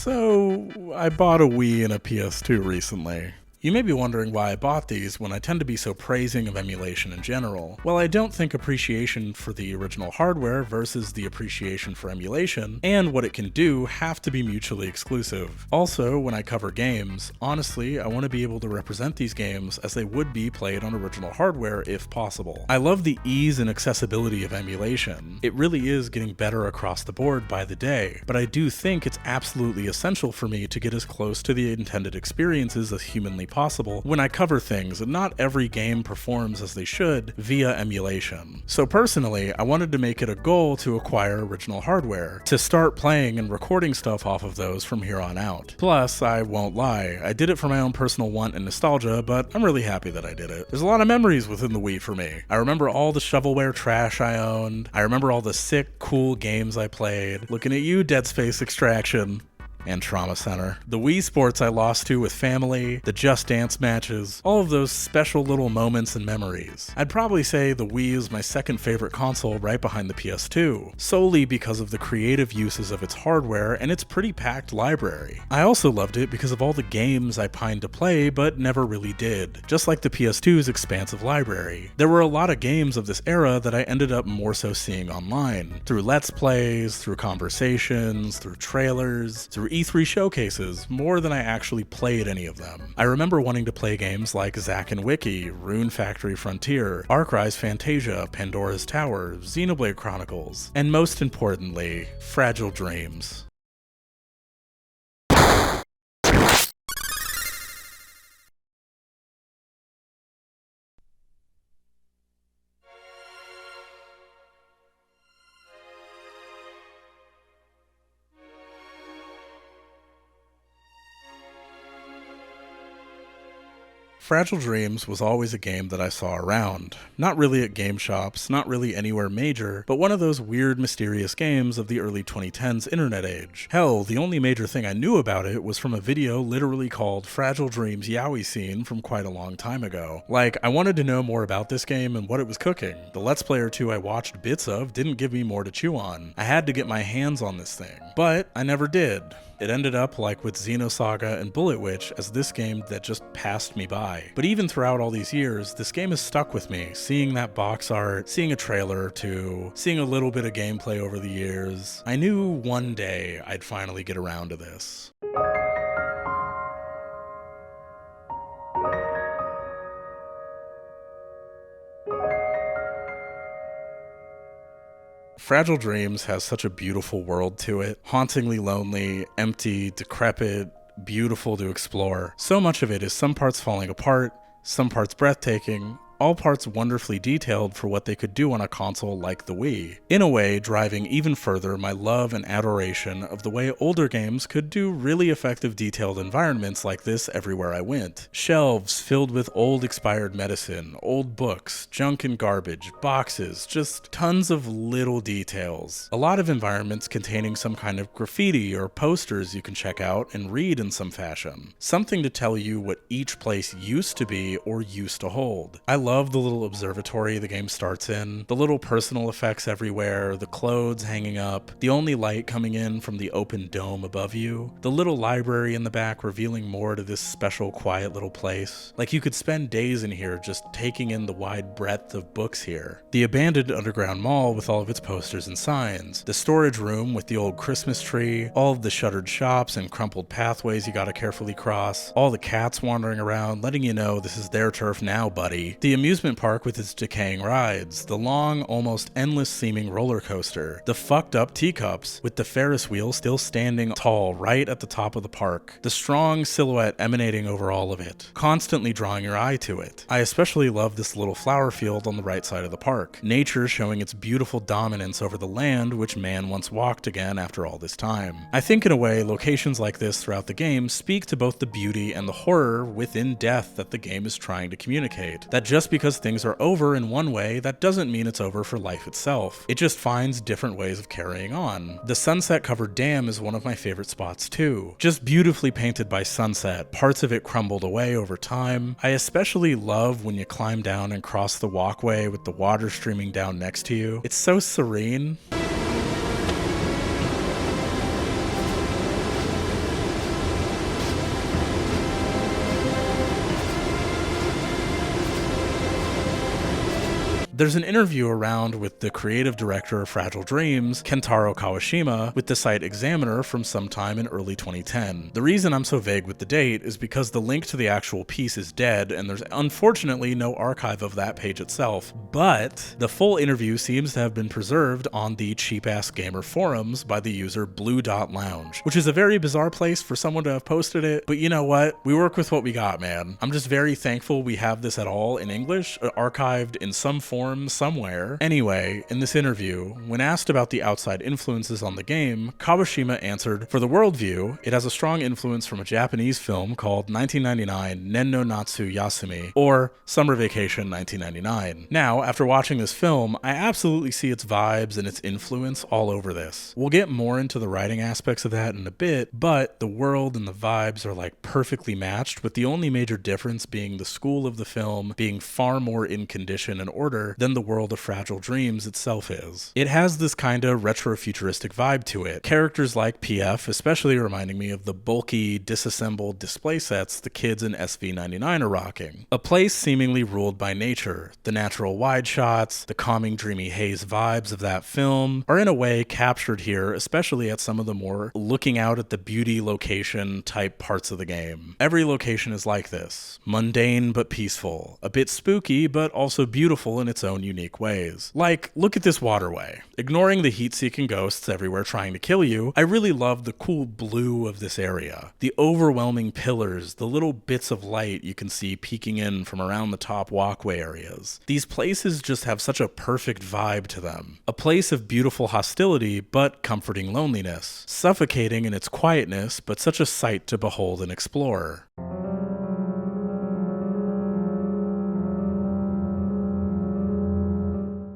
So, I bought a Wii and a PS2 recently. You may be wondering why I bought these when I tend to be so praising of emulation in general. Well, I don't think appreciation for the original hardware versus the appreciation for emulation, and what it can do, have to be mutually exclusive. Also, when I cover games, honestly, I want to be able to represent these games as they would be played on original hardware if possible. I love the ease and accessibility of emulation. It really is getting better across the board by the day, but I do think it's absolutely essential for me to get as close to the intended experiences as humanly possible when I cover things, and not every game performs as they should via emulation. So personally, I wanted to make it a goal to acquire original hardware, to start playing and recording stuff off of those from here on out. Plus, I won't lie, I did it for my own personal want and nostalgia, but I'm really happy that I did it. There's a lot of memories within the Wii for me. I remember all the shovelware trash I owned, I remember all the sick, cool games I played. Looking at you, Dead Space Extraction. And Trauma Center. The Wii Sports I lost to with family, the Just Dance matches, all of those special little moments and memories. I'd probably say the Wii is my second favorite console right behind the PS2, solely because of the creative uses of its hardware and its pretty packed library. I also loved it because of all the games I pined to play but never really did, just like the PS2's expansive library. There were a lot of games of this era that I ended up more so seeing online, through Let's Plays, through conversations, through trailers, through E3 showcases, more than I actually played any of them. I remember wanting to play games like Zack and Wiki, Rune Factory Frontier, Rise Fantasia, Pandora's Tower, Xenoblade Chronicles, and most importantly, Fragile Dreams. Fragile Dreams was always a game that I saw around. Not really at game shops, not really anywhere major, but one of those weird, mysterious games of the early 2010s internet age. Hell, the only major thing I knew about it was from a video literally called Fragile Dreams Yaoi Scene from quite a long time ago. Like, I wanted to know more about this game and what it was cooking. The Let's Play or two I watched bits of didn't give me more to chew on. I had to get my hands on this thing. But I never did. It ended up like with Xenosaga and Bullet Witch as this game that just passed me by. But even throughout all these years, this game has stuck with me. Seeing that box art, seeing a trailer or two, seeing a little bit of gameplay over the years, I knew one day I'd finally get around to this. Fragile Dreams has such a beautiful world to it, hauntingly lonely, empty, decrepit, beautiful to explore. So much of it is some parts falling apart, some parts breathtaking, all parts wonderfully detailed for what they could do on a console like the Wii. In a way, driving even further my love and adoration of the way older games could do really effective detailed environments like this everywhere I went. Shelves filled with old expired medicine, old books, junk and garbage, boxes, just tons of little details. A lot of environments containing some kind of graffiti or posters you can check out and read in some fashion. Something to tell you what each place used to be or used to hold. I love the little observatory the game starts in, the little personal effects everywhere, the clothes hanging up, the only light coming in from the open dome above you, the little library in the back revealing more to this special quiet little place. Like you could spend days in here just taking in the wide breadth of books here. The abandoned underground mall with all of its posters and signs, the storage room with the old Christmas tree, all of the shuttered shops and crumpled pathways you gotta carefully cross, all the cats wandering around letting you know this is their turf now, buddy. The amusement park with its decaying rides, the long, almost endless seeming roller coaster, the fucked up teacups with the Ferris wheel still standing tall right at the top of the park, the strong silhouette emanating over all of it, constantly drawing your eye to it. I especially love this little flower field on the right side of the park, nature showing its beautiful dominance over the land which man once walked again after all this time. I think in a way, locations like this throughout the game speak to both the beauty and the horror within death that the game is trying to communicate. That just because things are over in one way, that doesn't mean it's over for life itself. It just finds different ways of carrying on. The sunset-covered dam is one of my favorite spots too. Just beautifully painted by sunset, parts of it crumbled away over time. I especially love when you climb down and cross the walkway with the water streaming down next to you. It's so serene. There's an interview around with the creative director of Fragile Dreams, Kentaro Kawashima, with the site Examiner from sometime in early 2010. The reason I'm so vague with the date is because the link to the actual piece is dead, and there's unfortunately no archive of that page itself, but the full interview seems to have been preserved on the cheap-ass gamer forums by the user Blue Dot Lounge, which is a very bizarre place for someone to have posted it, but you know what? We work with what we got, man. I'm just very thankful we have this at all in English, archived in some form somewhere. Anyway, in this interview, when asked about the outside influences on the game, Kawashima answered, "For the worldview, it has a strong influence from a Japanese film called 1999 Nen no Natsu Yasumi, or Summer Vacation 1999. Now, after watching this film, I absolutely see its vibes and its influence all over this. We'll get more into the writing aspects of that in a bit, but the world and the vibes are like perfectly matched, with the only major difference being the school of the film being far more in condition and order than the world of Fragile Dreams itself is. It has this kinda retro-futuristic vibe to it. Characters like PF especially reminding me of the bulky, disassembled display sets the kids in SV99 are rocking. A place seemingly ruled by nature. The natural wide shots, the calming dreamy haze vibes of that film are in a way captured here, especially at some of the more looking out at the beauty location type parts of the game. Every location is like this. Mundane but peaceful. A bit spooky but also beautiful in its own unique ways. Like, look at this waterway. Ignoring the heat-seeking ghosts everywhere trying to kill you, I really love the cool blue of this area. The overwhelming pillars, the little bits of light you can see peeking in from around the top walkway areas. These places just have such a perfect vibe to them. A place of beautiful hostility but comforting loneliness. Suffocating in its quietness, but such a sight to behold and explore.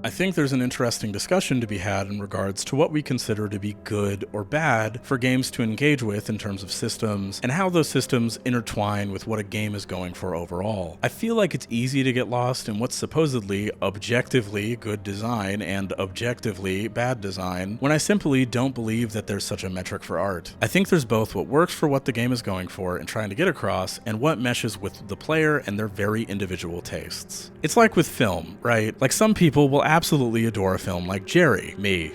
I think there's an interesting discussion to be had in regards to what we consider to be good or bad for games to engage with in terms of systems, and how those systems intertwine with what a game is going for overall. I feel like it's easy to get lost in what's supposedly objectively good design and objectively bad design, when I simply don't believe that there's such a metric for art. I think there's both what works for what the game is going for and trying to get across, and what meshes with the player and their very individual tastes. It's like with film, right? Like, some people will absolutely adore a film like Gerry, me.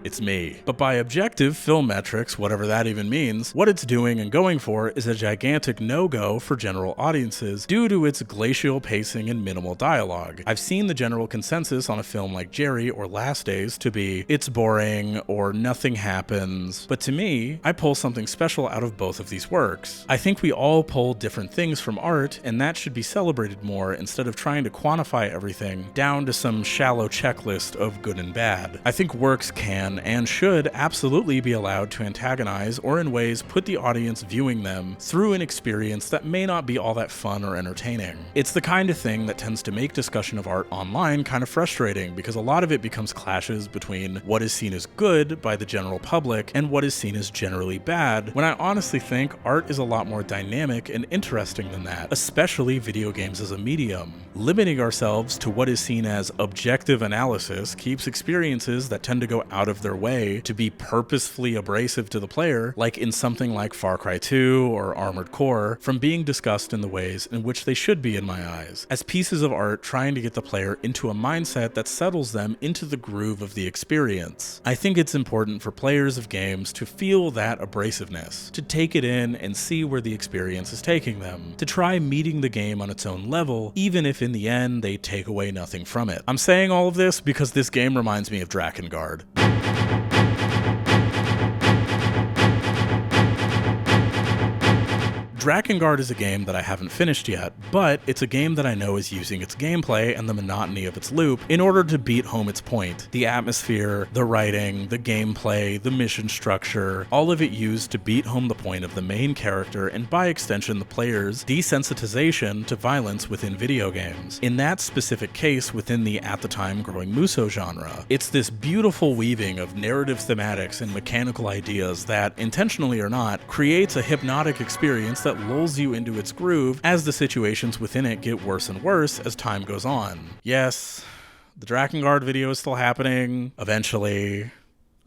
It's me. But by objective film metrics, whatever that even means, what it's doing and going for is a gigantic no-go for general audiences due to its glacial pacing and minimal dialogue. I've seen the general consensus on a film like Gerry or Last Days to be, it's boring or nothing happens, but to me, I pull something special out of both of these works. I think we all pull different things from art, and that should be celebrated more instead of trying to quantify everything down to some shallow checklist of good and bad. I think works can and should absolutely be allowed to antagonize, or in ways put the audience viewing them through an experience that may not be all that fun or entertaining. It's the kind of thing that tends to make discussion of art online kind of frustrating, because a lot of it becomes clashes between what is seen as good by the general public and what is seen as generally bad, when I honestly think art is a lot more dynamic and interesting than that, especially video games as a medium. Limiting ourselves to what is seen as objective analysis keeps experiences that tend to go out of their way to be purposefully abrasive to the player, like in something like Far Cry 2 or Armored Core, from being discussed in the ways in which they should be in my eyes, as pieces of art trying to get the player into a mindset that settles them into the groove of the experience. I think it's important for players of games to feel that abrasiveness, to take it in and see where the experience is taking them, to try meeting the game on its own level, even if in the end they take away nothing from it. I'm saying all of this because this game reminds me of Drakengard. Drakengard is a game that I haven't finished yet, but it's a game that I know is using its gameplay and the monotony of its loop in order to beat home its point. The atmosphere, the writing, the gameplay, the mission structure, all of it used to beat home the point of the main character, and by extension the player's desensitization to violence within video games. In that specific case, within the at the time growing Muso genre, it's this beautiful weaving of narrative thematics and mechanical ideas that, intentionally or not, creates a hypnotic experience that lulls you into its groove as the situations within it get worse and worse as time goes on. Yes, the Drakengard video is still happening. Eventually.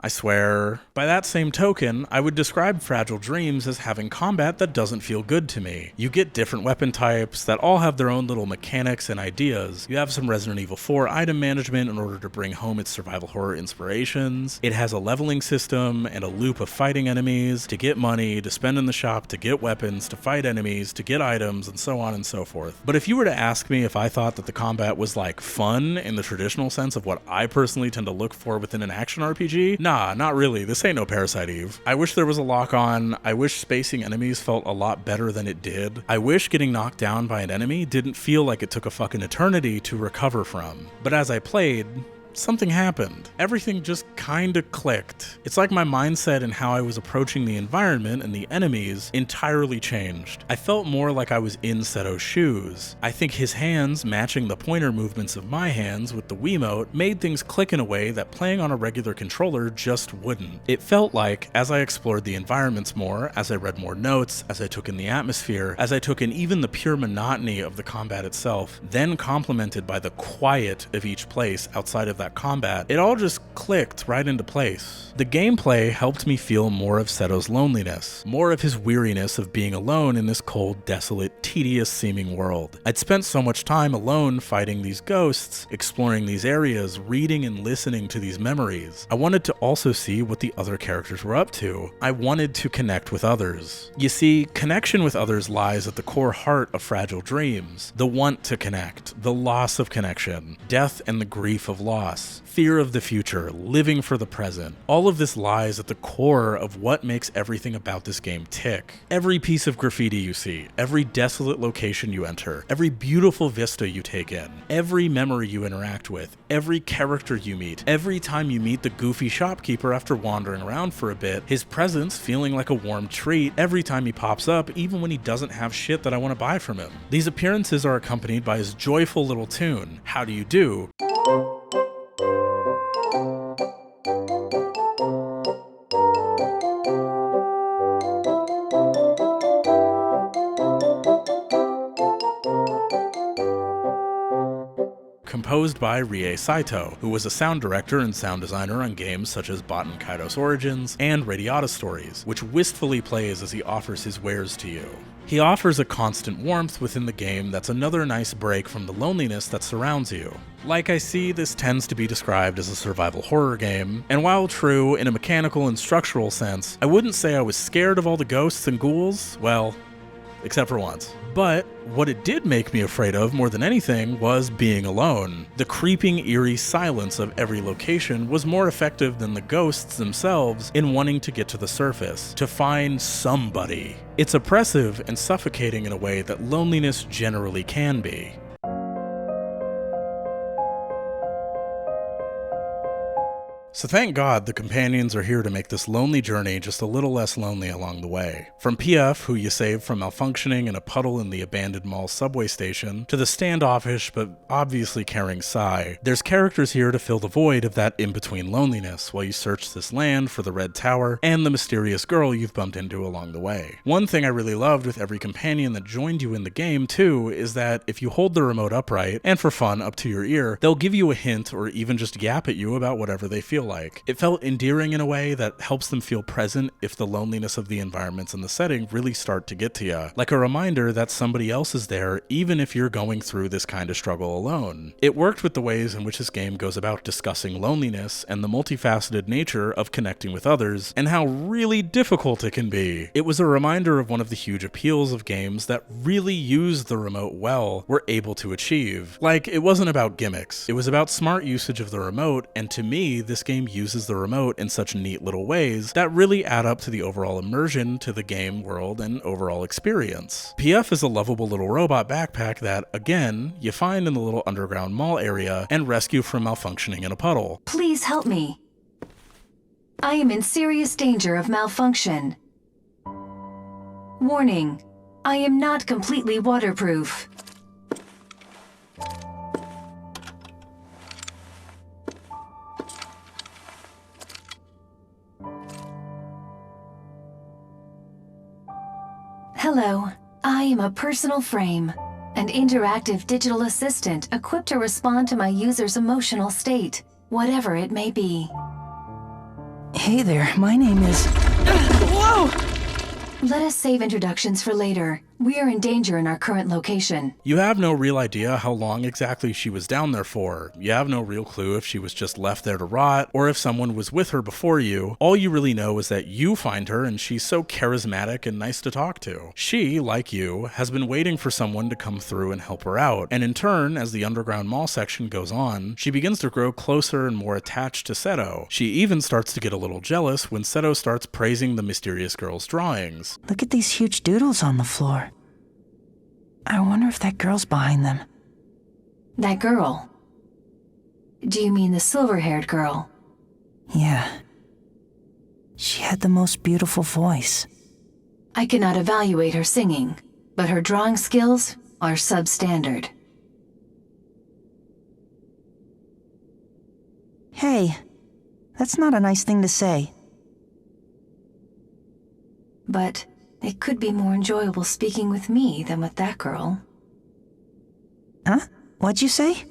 I swear. By that same token, I would describe Fragile Dreams as having combat that doesn't feel good to me. You get different weapon types that all have their own little mechanics and ideas. You have some Resident Evil 4 item management in order to bring home its survival horror inspirations. It has a leveling system and a loop of fighting enemies to get money, to spend in the shop, to get weapons, to fight enemies, to get items, and so on and so forth. But if you were to ask me if I thought that the combat was like fun in the traditional sense of what I personally tend to look for within an action RPG, nah, not really. This ain't no Parasite Eve. I wish there was a lock-on. I wish spacing enemies felt a lot better than it did. I wish getting knocked down by an enemy didn't feel like it took a fucking eternity to recover from. But as I played, something happened. Everything just kinda clicked. It's like my mindset and how I was approaching the environment and the enemies entirely changed. I felt more like I was in Seto's shoes. I think his hands matching the pointer movements of my hands with the Wiimote made things click in a way that playing on a regular controller just wouldn't. It felt like, as I explored the environments more, as I read more notes, as I took in the atmosphere, as I took in even the pure monotony of the combat itself, then complemented by the quiet of each place outside of that combat, it all just clicked right into place. The gameplay helped me feel more of Seto's loneliness, more of his weariness of being alone in this cold, desolate, tedious seeming world. I'd spent so much time alone fighting these ghosts, exploring these areas, reading and listening to these memories. I wanted to also see what the other characters were up to. I wanted to connect with others. You see, connection with others lies at the core heart of Fragile Dreams. The want to connect, the loss of connection, death and the grief of loss, fear of the future, living for the present. All of this lies at the core of what makes everything about this game tick. Every piece of graffiti you see, every desolate location you enter, every beautiful vista you take in, every memory you interact with, every character you meet, every time you meet the goofy shopkeeper after wandering around for a bit, his presence feeling like a warm treat every time he pops up, even when he doesn't have shit that I want to buy from him. These appearances are accompanied by his joyful little tune, How Do You Do? Composed by Rie Saito, who was a sound director and sound designer on games such as Baten Kaitos Origins and Radiata Stories, which wistfully plays as he offers his wares to you. He offers a constant warmth within the game that's another nice break from the loneliness that surrounds you. Like I see, this tends to be described as a survival horror game, and while true in a mechanical and structural sense, I wouldn't say I was scared of all the ghosts and ghouls, well, except for once. But what it did make me afraid of more than anything was being alone. The creeping, eerie silence of every location was more effective than the ghosts themselves in wanting to get to the surface, to find somebody. It's oppressive and suffocating in a way that loneliness generally can be. So thank God the companions are here to make this lonely journey just a little less lonely along the way. From PF, who you saved from malfunctioning in a puddle in the abandoned mall subway station, to the standoffish but obviously caring Sai, there's characters here to fill the void of that in-between loneliness while you search this land for the Red Tower and the mysterious girl you've bumped into along the way. One thing I really loved with every companion that joined you in the game too is that if you hold the remote upright, and for fun up to your ear, they'll give you a hint or even just yap at you about whatever they feel like. It felt endearing in a way that helps them feel present if the loneliness of the environments and the setting really start to get to you. Like a reminder that somebody else is there even if you're going through this kind of struggle alone. It worked with the ways in which this game goes about discussing loneliness and the multifaceted nature of connecting with others and how really difficult it can be. It was a reminder of one of the huge appeals of games that really used the remote well were able to achieve. Like, it wasn't about gimmicks. It was about smart usage of the remote, and to me, this game uses the remote in such neat little ways that really add up to the overall immersion to the game world and overall experience. PF is a lovable little robot backpack that, again, you find in the little underground mall area and rescue from malfunctioning in a puddle. Please help me. I am in serious danger of malfunction. Warning, I am not completely waterproof. Hello, I am a personal frame, an interactive digital assistant equipped to respond to my user's emotional state, whatever it may be. Hey there, my name is... Whoa! Let us save introductions for later. We are in danger in our current location. You have no real idea how long exactly she was down there for. You have no real clue if she was just left there to rot, or if someone was with her before you. All you really know is that you find her and she's so charismatic and nice to talk to. She, like you, has been waiting for someone to come through and help her out, and in turn, as the underground mall section goes on, she begins to grow closer and more attached to Seto. She even starts to get a little jealous when Seto starts praising the mysterious girl's drawings. Look at these huge doodles on the floor. I wonder if that girl's behind them. That girl? Do you mean the silver-haired girl? Yeah. She had the most beautiful voice. I cannot evaluate her singing, but her drawing skills are substandard. Hey, that's not a nice thing to say. But it could be more enjoyable speaking with me than with that girl. Huh? What'd you say?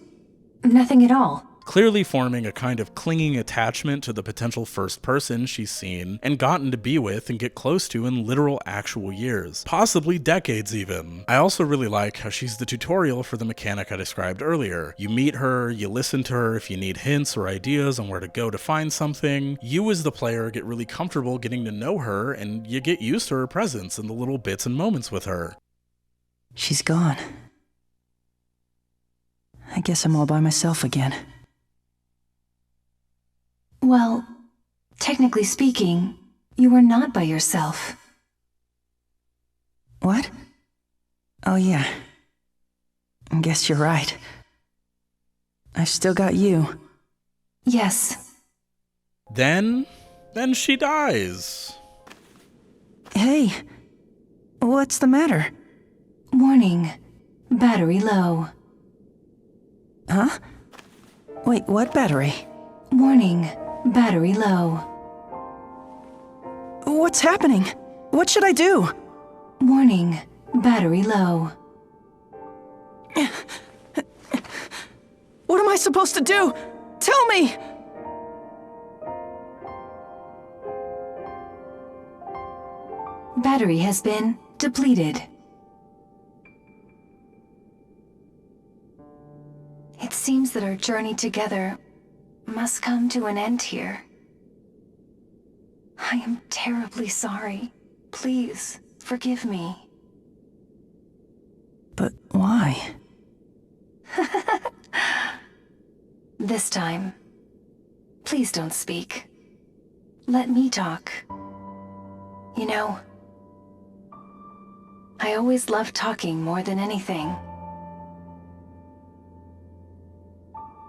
Nothing at all. Clearly forming a kind of clinging attachment to the potential first person she's seen and gotten to be with and get close to in literal actual years, possibly decades even. I also really like how she's the tutorial for the mechanic I described earlier. You meet her, you listen to her if you need hints or ideas on where to go to find something. You as the player get really comfortable getting to know her, and you get used to her presence and the little bits and moments with her. She's gone. I guess I'm all by myself again. Well, technically speaking, you are not by yourself. What? Oh yeah. I guess you're right. I've still got you. Yes. Then she dies. Hey, what's the matter? Warning. Battery low. Huh? Wait, what battery? Warning. Battery low. What's happening? What should I do? Warning. Battery low. What am I supposed to do? Tell me! Battery has been depleted. It seems that our journey together must come to an end here. I am terribly sorry. Please, forgive me. But why? This time, please don't speak. Let me talk. You know, I always loved talking more than anything.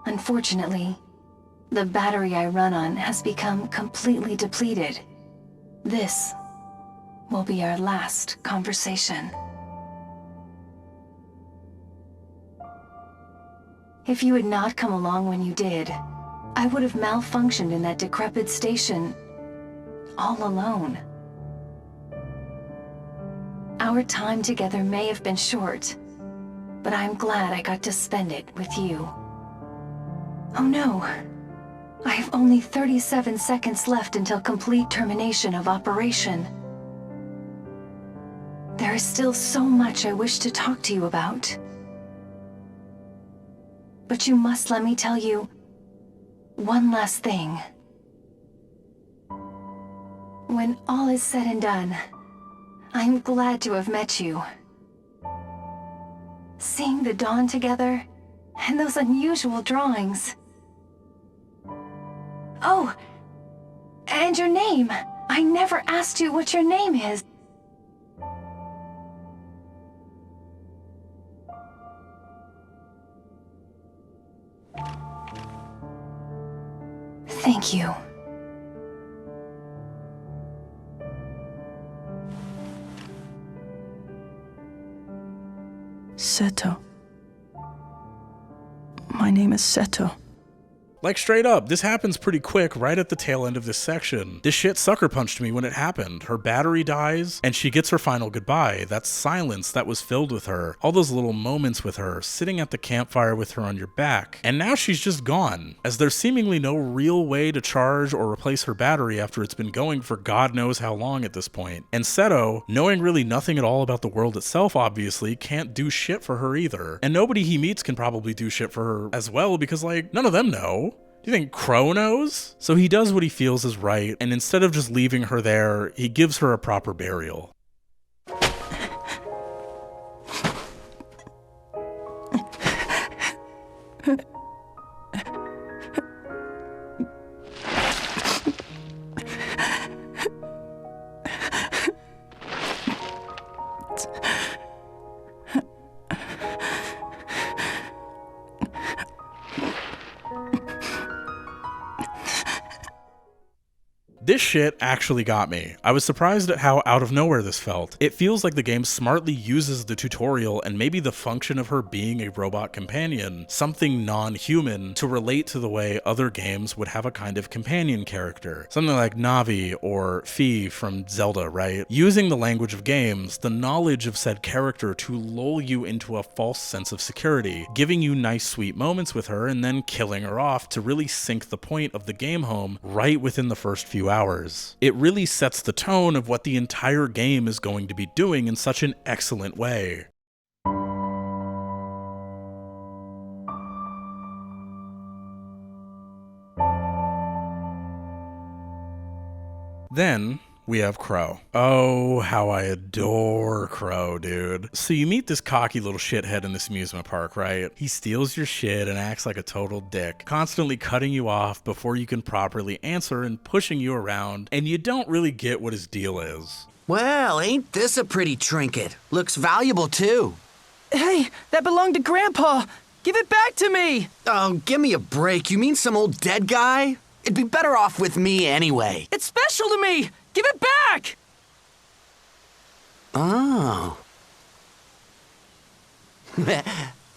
Unfortunately, the battery I run on has become completely depleted. This will be our last conversation. If you had not come along when you did, I would have malfunctioned in that decrepit station, all alone. Our time together may have been short, but I'm glad I got to spend it with you. Oh no. I have only 37 seconds left until complete termination of operation. There is still so much I wish to talk to you about. But you must let me tell you one last thing. When all is said and done, I'm glad to have met you. Seeing the dawn together, and those unusual drawings. Oh, and your name. I never asked you what your name is. Thank you. Seto. My name is Seto. Like straight up, this happens pretty quick right at the tail end of this section. This shit sucker punched me when it happened. Her battery dies, and she gets her final goodbye. That silence that was filled with her. All those little moments with her, sitting at the campfire with her on your back. And now she's just gone, as there's seemingly no real way to charge or replace her battery after it's been going for God knows how long at this point. And Seto, knowing really nothing at all about the world itself obviously, can't do shit for her either. And nobody he meets can probably do shit for her as well, because like, none of them know. Do you think Crow knows? So he does what he feels is right, and instead of just leaving her there, he gives her a proper burial. This shit actually got me. I was surprised at how out of nowhere this felt. It feels like the game smartly uses the tutorial and maybe the function of her being a robot companion, something non-human, to relate to the way other games would have a kind of companion character. Something like Navi or Fi from Zelda, right? Using the language of games, the knowledge of said character to lull you into a false sense of security, giving you nice sweet moments with her and then killing her off to really sink the point of the game home right within the first few hours. It really sets the tone of what the entire game is going to be doing in such an excellent way. Then we have Crow. Oh, how I adore Crow, dude. So you meet this cocky little shithead in this amusement park, right? He steals your shit and acts like a total dick, constantly cutting you off before you can properly answer and pushing you around, and you don't really get what his deal is. Well, ain't this a pretty trinket? Looks valuable, too. Hey, that belonged to Grandpa! Give it back to me! Oh, give me a break. You mean some old dead guy? It'd be better off with me anyway. It's special to me! Give it back! Oh.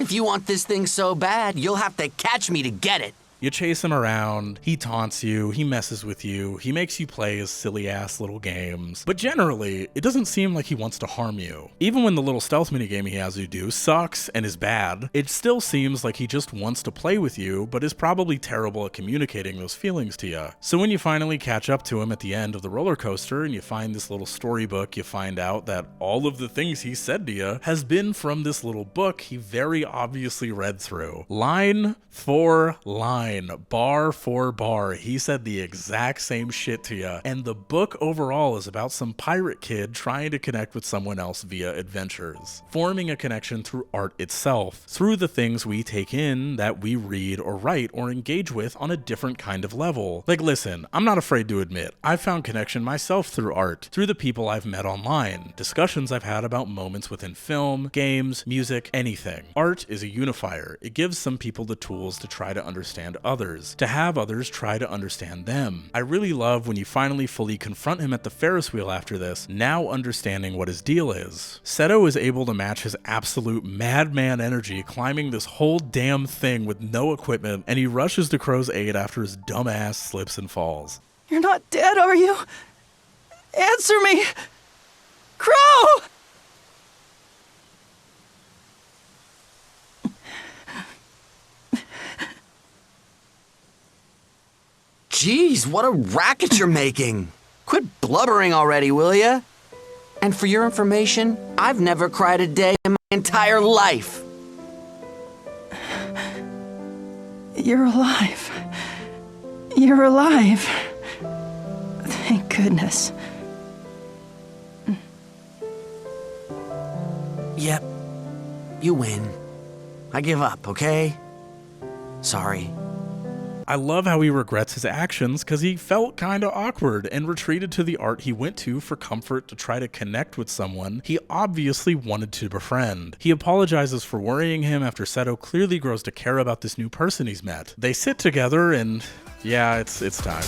If you want this thing so bad, you'll have to catch me to get it. You chase him around, he taunts you, he messes with you, he makes you play his silly ass little games, but generally, it doesn't seem like he wants to harm you. Even when the little stealth minigame he has you do sucks and is bad, it still seems like he just wants to play with you, but is probably terrible at communicating those feelings to you. So when you finally catch up to him at the end of the roller coaster and you find this little storybook, you find out that all of the things he said to you has been from this little book he very obviously read through. Line for line. Bar for bar, he said the exact same shit to you, and the book overall is about some pirate kid trying to connect with someone else via adventures, forming a connection through art itself, through the things we take in that we read or write or engage with on a different kind of level. Like listen, I'm not afraid to admit, I've found connection myself through art, through the people I've met online, discussions I've had about moments within film, games, music, anything. Art is a unifier. It gives some people the tools to try to understand others, to have others try to understand them. I really love when you finally fully confront him at the Ferris wheel after this, now understanding what his deal is. Seto is able to match his absolute madman energy climbing this whole damn thing with no equipment, and he rushes to Crow's aid after his dumb ass slips and falls. You're not dead, are you? Answer me! Crow! Jeez, what a racket you're making. Quit blubbering already, will ya? And for your information, I've never cried a day in my entire life. You're alive. You're alive. Thank goodness. Yep. You win. I give up, okay? Sorry. I love how he regrets his actions because he felt kinda awkward and retreated to the art he went to for comfort to try to connect with someone he obviously wanted to befriend. He apologizes for worrying him after Seto clearly grows to care about this new person he's met. They sit together and yeah, it's time.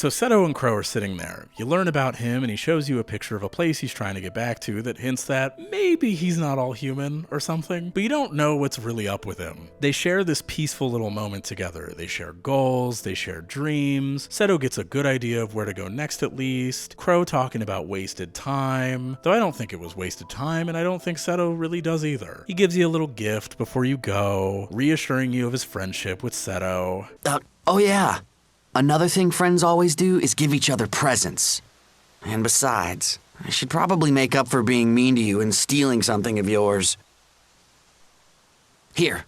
So Seto and Crow are sitting there. You learn about him and he shows you a picture of a place he's trying to get back to that hints that maybe he's not all human or something, but you don't know what's really up with him. They share this peaceful little moment together. They share goals, they share dreams. Seto gets a good idea of where to go next at least. Crow talking about wasted time, though I don't think it was wasted time and I don't think Seto really does either. He gives you a little gift before you go, reassuring you of his friendship with Seto. Oh yeah. Another thing friends always do is give each other presents. And besides, I should probably make up for being mean to you and stealing something of yours. Here,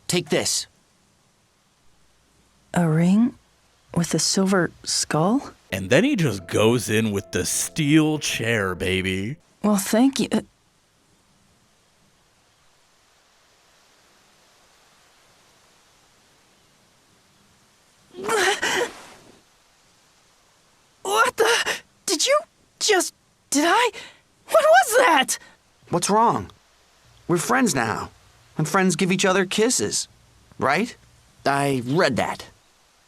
take this. A ring with a silver skull? And then he just goes in with the steel chair, baby. Well, thank you. What the? Did you just... Did I? What was that? What's wrong? We're friends now, and friends give each other kisses, right? I read that.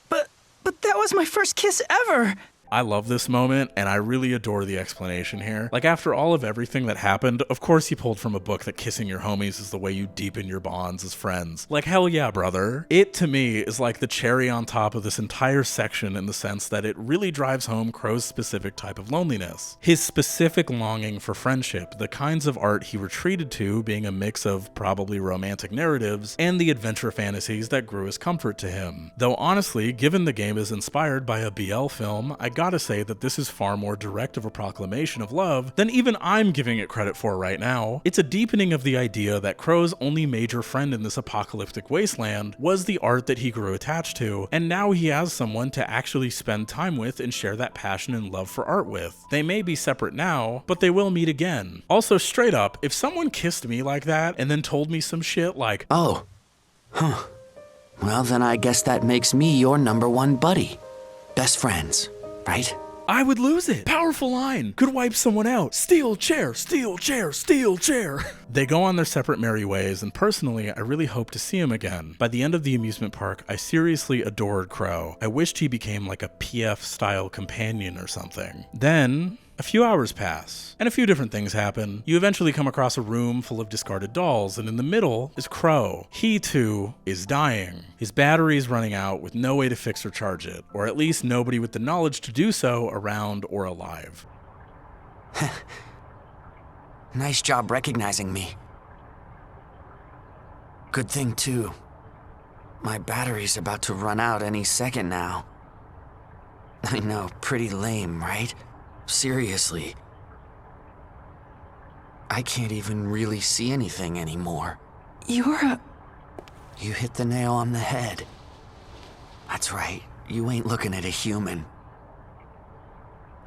But that was my first kiss ever. I love this moment, and I really adore the explanation here. Like, after all of everything that happened, of course he pulled from a book that kissing your homies is the way you deepen your bonds as friends. Like, hell yeah, brother. It, to me, is like the cherry on top of this entire section in the sense that it really drives home Crow's specific type of loneliness. His specific longing for friendship, the kinds of art he retreated to being a mix of probably romantic narratives and the adventure fantasies that grew as comfort to him. Though honestly, given the game is inspired by a BL film, I gotta say that this is far more direct of a proclamation of love than even I'm giving it credit for right now. It's a deepening of the idea that Crow's only major friend in this apocalyptic wasteland was the art that he grew attached to, and now he has someone to actually spend time with and share that passion and love for art with. They may be separate now, but they will meet again. Also, straight up, if someone kissed me like that and then told me some shit like, Oh. Huh. Well, then I guess that makes me your #1 buddy. Best friends. Right? I would lose it. Powerful line. Could wipe someone out. Steel chair, steel chair, steel chair. They go on their separate merry ways, and personally, I really hope to see him again. By the end of the amusement park, I seriously adored Crow. I wished he became like a PF-style companion or something. Then a few hours pass, and a few different things happen. You eventually come across a room full of discarded dolls, and in the middle is Crow. He, too, is dying. His battery is running out with no way to fix or charge it, or at least nobody with the knowledge to do so around or alive. Nice job recognizing me. Good thing, too. My battery's about to run out any second now. I know, pretty lame, right? Seriously. I can't even really see anything anymore. You hit the nail on the head. That's right, you ain't looking at a human.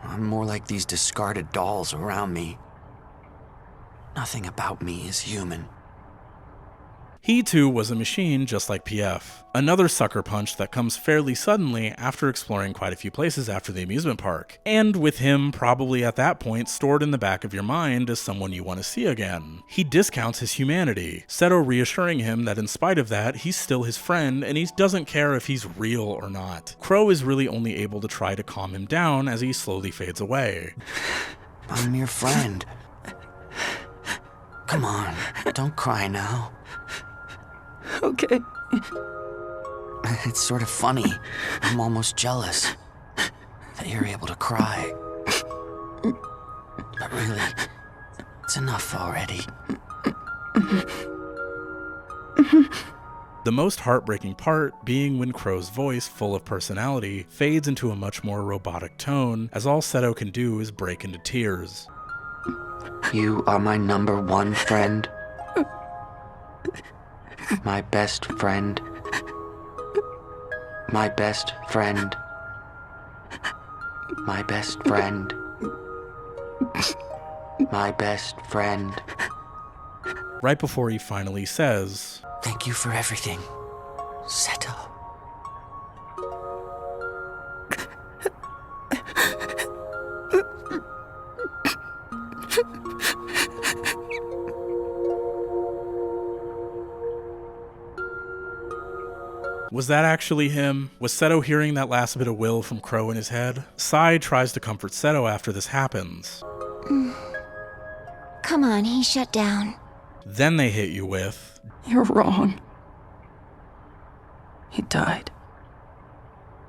I'm more like these discarded dolls around me. Nothing about me is human. He too was a machine just like PF. Another sucker punch that comes fairly suddenly after exploring quite a few places after the amusement park. And with him probably at that point stored in the back of your mind as someone you want to see again. He discounts his humanity, Seto reassuring him that in spite of that, he's still his friend and he doesn't care if he's real or not. Crow is really only able to try to calm him down as he slowly fades away. I'm your friend. Come on, don't cry now. Okay. It's sort of funny. I'm almost jealous that you're able to cry. But really, it's enough already. The most heartbreaking part being when Crow's voice, full of personality, fades into a much more robotic tone, as all Seto can do is break into tears. You are my #1 friend. My best friend. My best friend. My best friend. My best friend. Right before he finally says, Thank you for everything, Seto. Was that actually him? Was Seto hearing that last bit of will from Crow in his head? Sai tries to comfort Seto after this happens. Come on, he shut down. Then they hit you with, You're wrong. He died.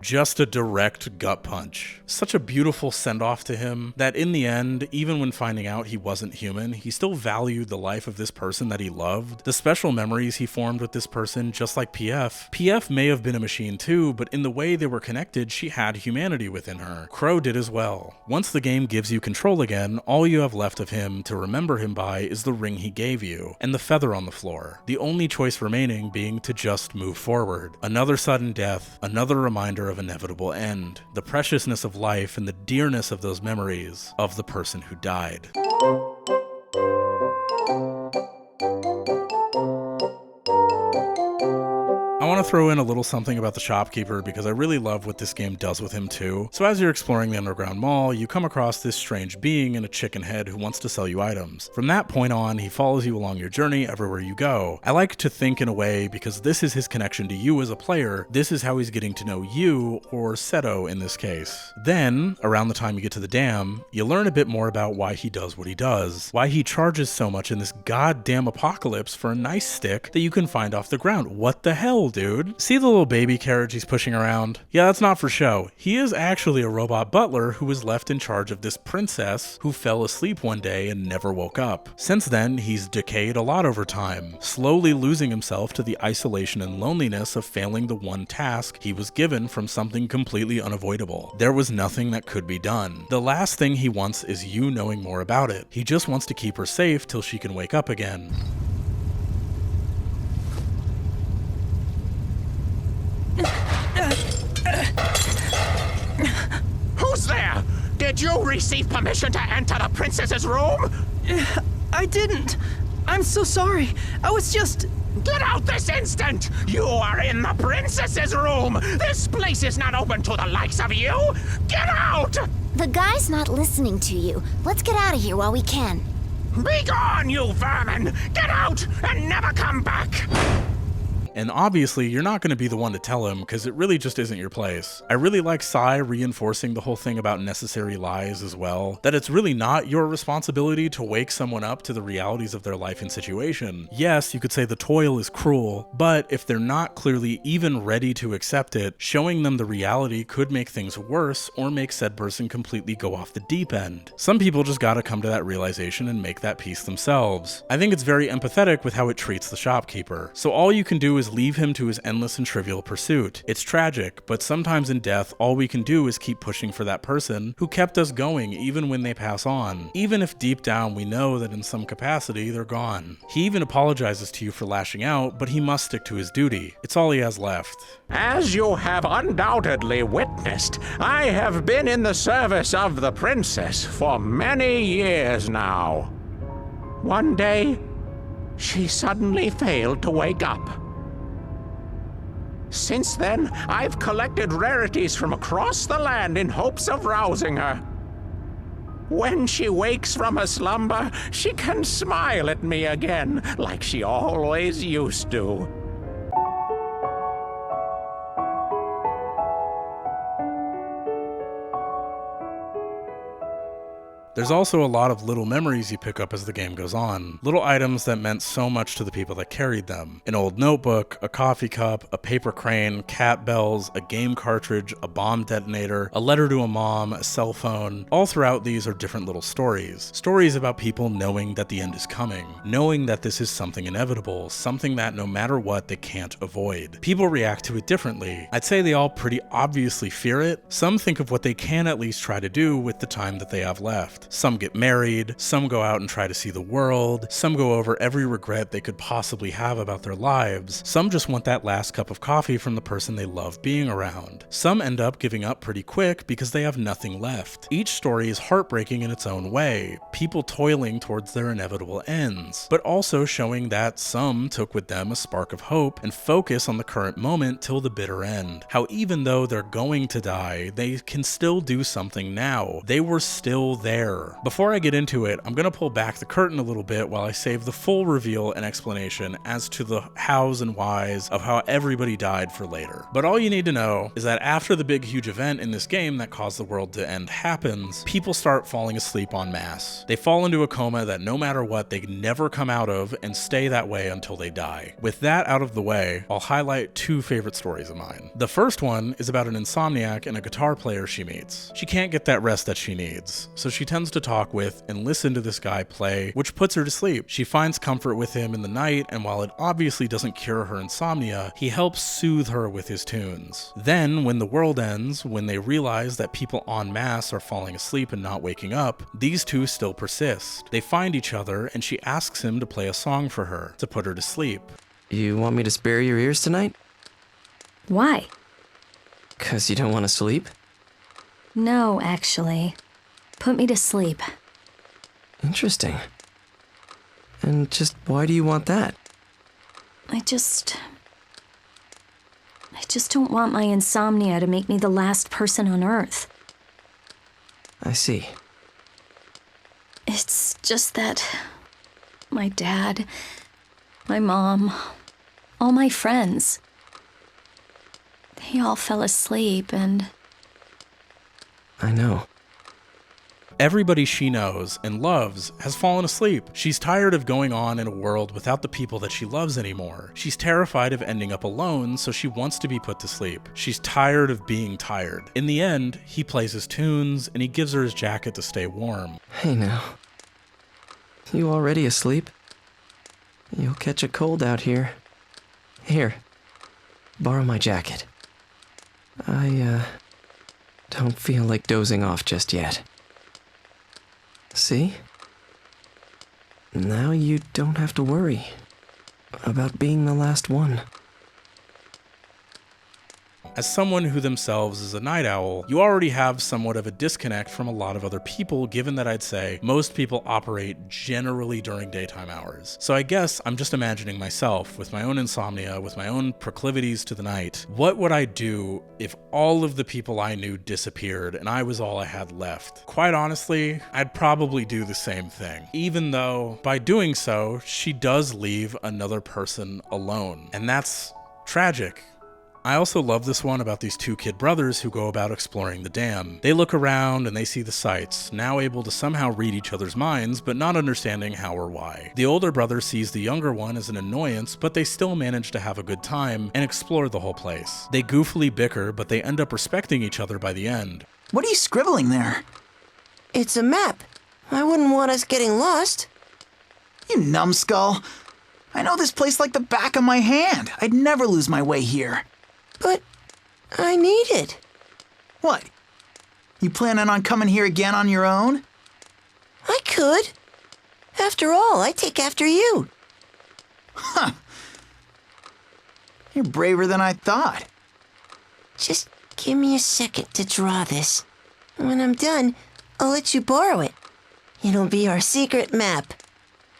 just a direct gut punch. Such a beautiful send-off to him that in the end, even when finding out he wasn't human, he still valued the life of this person that he loved, the special memories he formed with this person, just like PF. PF may have been a machine too, but in the way they were connected, she had humanity within her. Crow did as well. Once the game gives you control again, all you have left of him to remember him by is the ring he gave you, and the feather on the floor. The only choice remaining being to just move forward. Another sudden death, another reminder of inevitable end, the preciousness of life and the dearness of those memories of the person who died. I want to throw in a little something about the shopkeeper because I really love what this game does with him too. So as you're exploring the underground mall, you come across this strange being in a chicken head who wants to sell you items. From that point on, he follows you along your journey everywhere you go. I like to think in a way because this is his connection to you as a player, this is how he's getting to know you, or Seto in this case. Then, around the time you get to the dam, you learn a bit more about why he does what he does, why he charges so much in this goddamn apocalypse for a nice stick that you can find off the ground. What the hell, dude? See the little baby carriage he's pushing around? Yeah, that's not for show. He is actually a robot butler who was left in charge of this princess who fell asleep one day and never woke up. Since then, he's decayed a lot over time, slowly losing himself to the isolation and loneliness of failing the one task he was given from something completely unavoidable. There was nothing that could be done. The last thing he wants is you knowing more about it. He just wants to keep her safe till she can wake up again. Who's there? Did you receive permission to enter the princess's room? I didn't. I'm so sorry. I was just... Get out this instant! You are in the princess's room! This place is not open to the likes of you! Get out! The guy's not listening to you. Let's get out of here while we can. Be gone, you vermin! Get out and never come back! And obviously, you're not going to be the one to tell him, because it really just isn't your place. I really like Sai reinforcing the whole thing about necessary lies as well, that it's really not your responsibility to wake someone up to the realities of their life and situation. Yes, you could say the toil is cruel, but if they're not clearly even ready to accept it, showing them the reality could make things worse or make said person completely go off the deep end. Some people just gotta come to that realization and make that peace themselves. I think it's very empathetic with how it treats the shopkeeper. So all you can do is leave him to his endless and trivial pursuit. It's tragic, but sometimes in death, all we can do is keep pushing for that person who kept us going even when they pass on, even if deep down we know that in some capacity they're gone. He even apologizes to you for lashing out, but he must stick to his duty. It's all he has left. As you have undoubtedly witnessed, I have been in the service of the princess for many years now. One day, she suddenly failed to wake up. Since then, I've collected rarities from across the land in hopes of rousing her. When she wakes from her slumber, she can smile at me again, like she always used to. There's also a lot of little memories you pick up as the game goes on. Little items that meant so much to the people that carried them. An old notebook, a coffee cup, a paper crane, cat bells, a game cartridge, a bomb detonator, a letter to a mom, a cell phone. All throughout these are different little stories. Stories about people knowing that the end is coming. Knowing that this is something inevitable, something that no matter what they can't avoid. People react to it differently. I'd say they all pretty obviously fear it. Some think of what they can at least try to do with the time that they have left. Some get married, some go out and try to see the world, some go over every regret they could possibly have about their lives, some just want that last cup of coffee from the person they love being around. Some end up giving up pretty quick because they have nothing left. Each story is heartbreaking in its own way, people toiling towards their inevitable ends, but also showing that some took with them a spark of hope and focus on the current moment till the bitter end. How even though they're going to die, they can still do something now. They were still there terror. Before I get into it, I'm gonna pull back the curtain a little bit while I save the full reveal and explanation as to the hows and whys of how everybody died for later. But all you need to know is that after the big huge event in this game that caused the world to end happens, people start falling asleep en masse. They fall into a coma that no matter what, they never come out of and stay that way until they die. With that out of the way, I'll highlight two favorite stories of mine. The first one is about an insomniac and a guitar player she meets. She can't get that rest that she needs, so she tends to talk with and listen to this guy play, which puts her to sleep. She finds comfort with him in the night, and while it obviously doesn't cure her insomnia, he helps soothe her with his tunes. Then, when the world ends, when they realize that people en masse are falling asleep and not waking up, these two still persist. They find each other, and she asks him to play a song for her, to put her to sleep. You want me to spare your ears tonight? Why? 'Cause you don't want to sleep? No, actually. Put me to sleep. Interesting. And just why do you want that? I just don't want my insomnia to make me the last person on Earth. I see. It's just that my dad, my mom, all my friends, they all fell asleep and... I know. Everybody she knows and loves has fallen asleep. She's tired of going on in a world without the people that she loves anymore. She's terrified of ending up alone, so she wants to be put to sleep. She's tired of being tired. In the end, he plays his tunes and he gives her his jacket to stay warm. Hey now. You already asleep? You'll catch a cold out here. Here. Borrow my jacket. I, don't feel like dozing off just yet. See? Now you don't have to worry about being the last one. As someone who themselves is a night owl, you already have somewhat of a disconnect from a lot of other people, given that I'd say most people operate generally during daytime hours. So I guess I'm just imagining myself with my own insomnia, with my own proclivities to the night. What would I do if all of the people I knew disappeared and I was all I had left? Quite honestly, I'd probably do the same thing. Even though, by doing so, she does leave another person alone. And that's tragic. I also love this one about these two kid brothers who go about exploring the dam. They look around and they see the sights, now able to somehow read each other's minds, but not understanding how or why. The older brother sees the younger one as an annoyance, but they still manage to have a good time and explore the whole place. They goofily bicker, but they end up respecting each other by the end. What are you scribbling there? It's a map. I wouldn't want us getting lost. You numbskull. I know this place like the back of my hand. I'd never lose my way here. But I need it. What? You planning on coming here again on your own? I could. After all, I take after you. Huh. You're braver than I thought. Just give me a second to draw this. When I'm done, I'll let you borrow it. It'll be our secret map.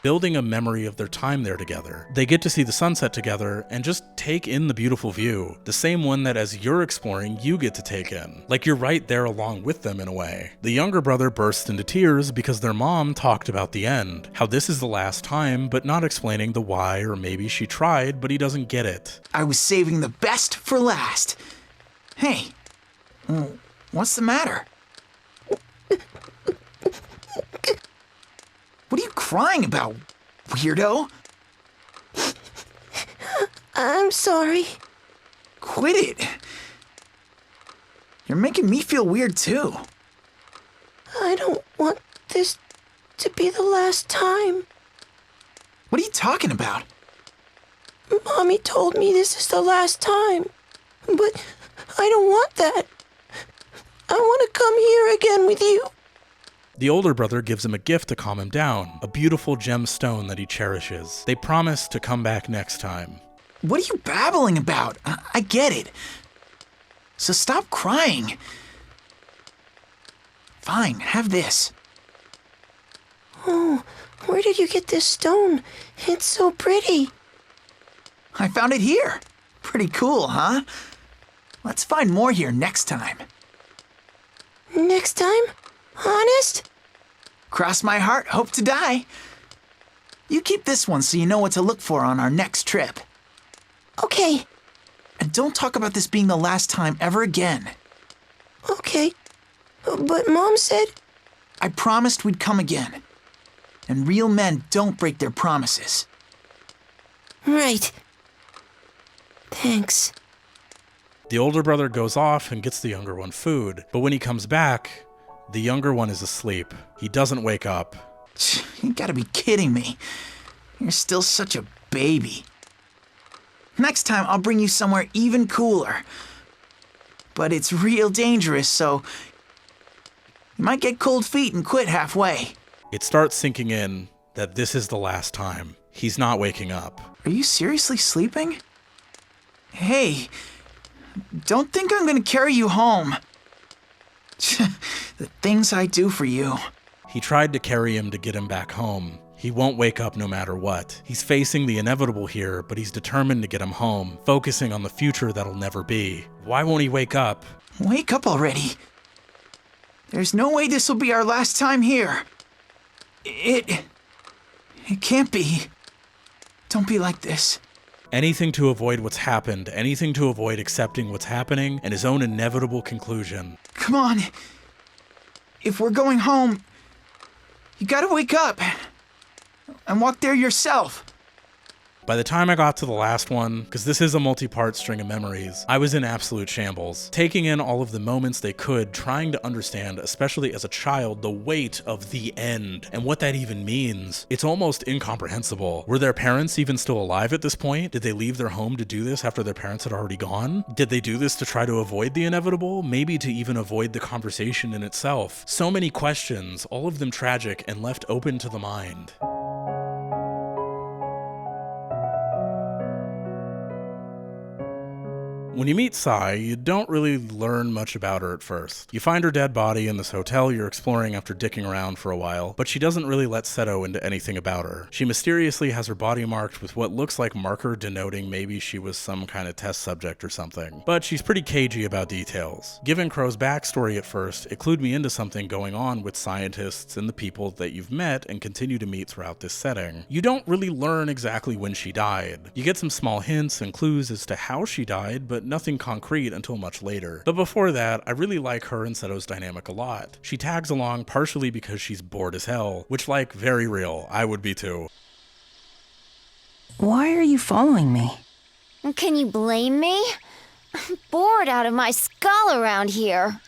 Building a memory of their time there together. They get to see the sunset together and just take in the beautiful view, the same one that as you're exploring, you get to take in. Like you're right there along with them in a way. The younger brother bursts into tears because their mom talked about the end, how this is the last time, but not explaining the why, or maybe she tried, but he doesn't get it. I was saving the best for last. Hey, what's the matter? What are you crying about, weirdo? I'm sorry. Quit it. You're making me feel weird too. I don't want this to be the last time. What are you talking about? Mommy told me this is the last time, but I don't want that. I want to come here again with you. The older brother gives him a gift to calm him down, a beautiful gemstone that he cherishes. They promise to come back next time. What are you babbling about? I get it. So stop crying. Fine, have this. Oh, where did you get this stone? It's so pretty. I found it here. Pretty cool, huh? Let's find more here next time. Next time? Honest? Cross my heart, hope to die. You keep this one so you know what to look for on our next trip. Okay. And don't talk about this being the last time ever again. Okay. But Mom said... I promised we'd come again. And real men don't break their promises. Right. Thanks. The older brother goes off and gets the younger one food, but when he comes back, the younger one is asleep. He doesn't wake up. You gotta be kidding me. You're still such a baby. Next time, I'll bring you somewhere even cooler. But it's real dangerous, so you might get cold feet and quit halfway. It starts sinking in that this is the last time. He's not waking up. Are you seriously sleeping? Hey, don't think I'm gonna carry you home. The things I do for you. He tried to carry him to get him back home. He won't wake up no matter what. He's facing the inevitable here, but he's determined to get him home, focusing on the future that'll never be. Why won't he wake up? Wake up already. There's no way this will be our last time here. It can't be. Don't be like this. Anything to avoid what's happened, anything to avoid accepting what's happening and his own inevitable conclusion. Come on. If we're going home, you gotta wake up and walk there yourself. By the time I got to the last one, because this is a multi-part string of memories, I was in absolute shambles, taking in all of the moments they could, trying to understand, especially as a child, the weight of the end and what that even means. It's almost incomprehensible. Were their parents even still alive at this point? Did they leave their home to do this after their parents had already gone? Did they do this to try to avoid the inevitable? Maybe to even avoid the conversation in itself? So many questions, all of them tragic and left open to the mind. When you meet Sai, you don't really learn much about her at first. You find her dead body in this hotel you're exploring after dicking around for a while, but she doesn't really let Seto into anything about her. She mysteriously has her body marked with what looks like marker denoting maybe she was some kind of test subject or something. But she's pretty cagey about details. Given Crow's backstory at first, it clued me into something going on with scientists and the people that you've met and continue to meet throughout this setting. You don't really learn exactly when she died. You get some small hints and clues as to how she died, but nothing concrete until much later. But before that, I really like her and Seto's dynamic a lot. She tags along partially because she's bored as hell, which, like, very real. I would be too. Why are you following me? Can you blame me? I'm bored out of my skull around here.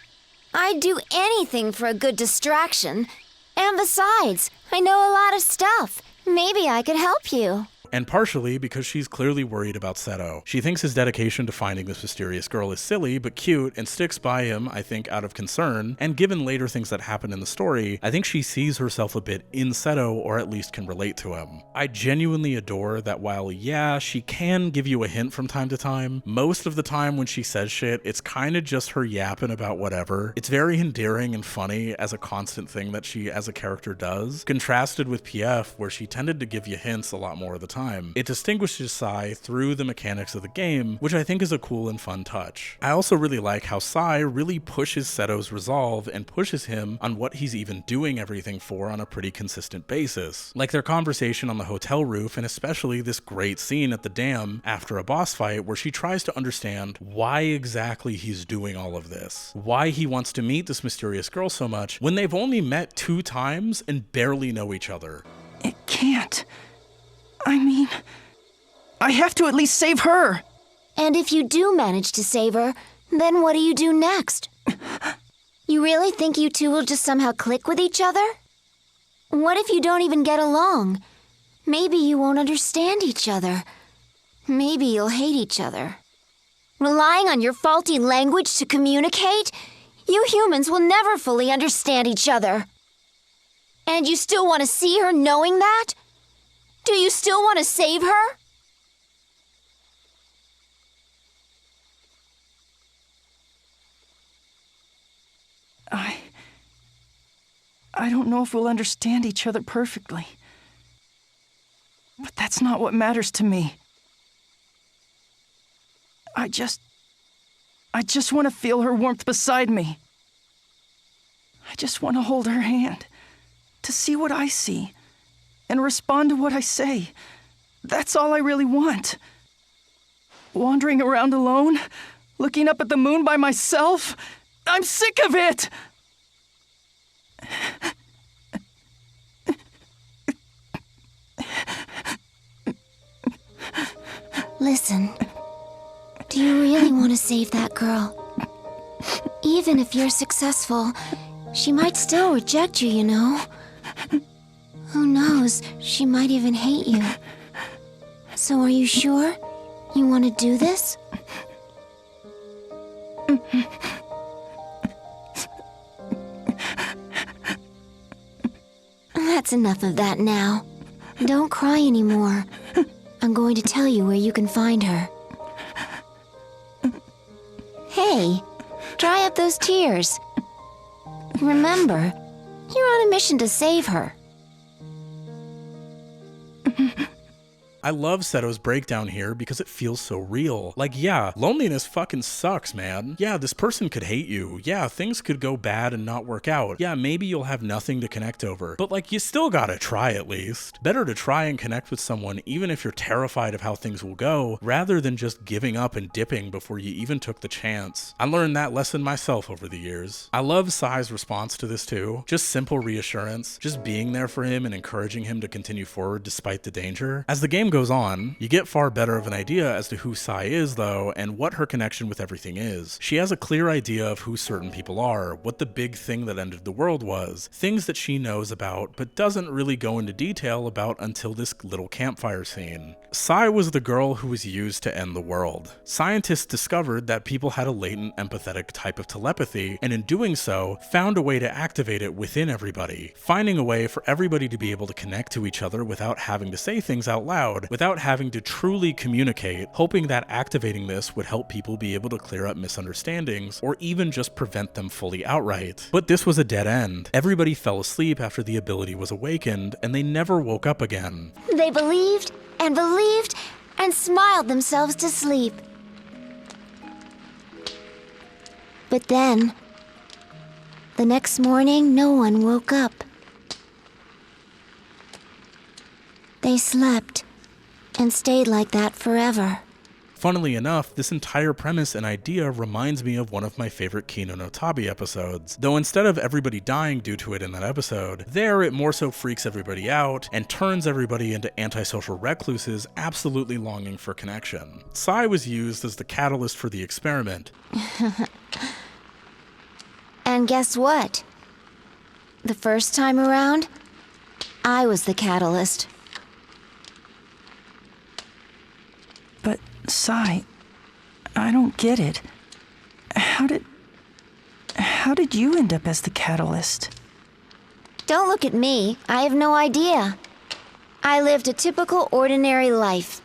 I'd do anything for a good distraction. And besides, I know a lot of stuff. Maybe I could help you. And partially because she's clearly worried about Seto. She thinks his dedication to finding this mysterious girl is silly but cute and sticks by him, I think, out of concern, and given later things that happen in the story, I think she sees herself a bit in Seto, or at least can relate to him. I genuinely adore that while, yeah, she can give you a hint from time to time, most of the time when she says shit, it's kinda just her yapping about whatever. It's very endearing and funny as a constant thing that she as a character does, contrasted with PF, where she tended to give you hints a lot more of the time. It distinguishes Sai through the mechanics of the game, which I think is a cool and fun touch. I also really like how Sai really pushes Seto's resolve and pushes him on what he's even doing everything for on a pretty consistent basis. Like their conversation on the hotel roof, and especially this great scene at the dam after a boss fight where she tries to understand why exactly he's doing all of this. Why he wants to meet this mysterious girl so much when they've only met 2 times and barely know each other. It can't. I mean, I have to at least save her. And if you do manage to save her, then what do you do next? You really think you two will just somehow click with each other? What if you don't even get along? Maybe you won't understand each other. Maybe you'll hate each other. Relying on your faulty language to communicate? You humans will never fully understand each other. And you still want to see her knowing that? Do you still want to save her? I don't know if we'll understand each other perfectly. But that's not what matters to me. I just want to feel her warmth beside me. I just want to hold her hand. to see what I see and respond to what I say. That's all I really want. Wandering around alone, looking up at the moon by myself, I'm sick of it! Listen, do you really want to save that girl? Even if you're successful, she might still reject you, you know? Who knows, she might even hate you. So are you sure you want to do this? That's enough of that now. Don't cry anymore. I'm going to tell you where you can find her. Hey, dry up those tears. Remember, you're on a mission to save her. I love Seto's breakdown here because it feels so real. Like, yeah, loneliness fucking sucks, man. Yeah, this person could hate you. Yeah, things could go bad and not work out. Yeah, maybe you'll have nothing to connect over. But like, you still gotta try at least. Better to try and connect with someone even if you're terrified of how things will go, rather than just giving up and dipping before you even took the chance. I learned that lesson myself over the years. I love Sai's response to this too. Just simple reassurance, just being there for him and encouraging him to continue forward despite the danger. As the game goes on, you get far better of an idea as to who Sai is though, and what her connection with everything is. She has a clear idea of who certain people are, what the big thing that ended the world was, things that she knows about, but doesn't really go into detail about until this little campfire scene. Sai was the girl who was used to end the world. Scientists discovered that people had a latent empathetic type of telepathy, and in doing so, found a way to activate it within everybody, finding a way for everybody to be able to connect to each other without having to say things out loud, without having to truly communicate, hoping that activating this would help people be able to clear up misunderstandings, or even just prevent them fully outright. But this was a dead end. Everybody fell asleep after the ability was awakened, and they never woke up again. They believed and smiled themselves to sleep. But then, the next morning, no one woke up. They slept and stayed like that forever. Funnily enough, this entire premise and idea reminds me of one of my favorite Kino no Tabi episodes, though instead of everybody dying due to it in that episode, there it more so freaks everybody out and turns everybody into antisocial recluses absolutely longing for connection. Sai was used as the catalyst for the experiment. And guess what? The first time around, I was the catalyst. But, Sai, I don't get it. How did you end up as the catalyst? Don't look at me. I have no idea. I lived a typical ordinary life.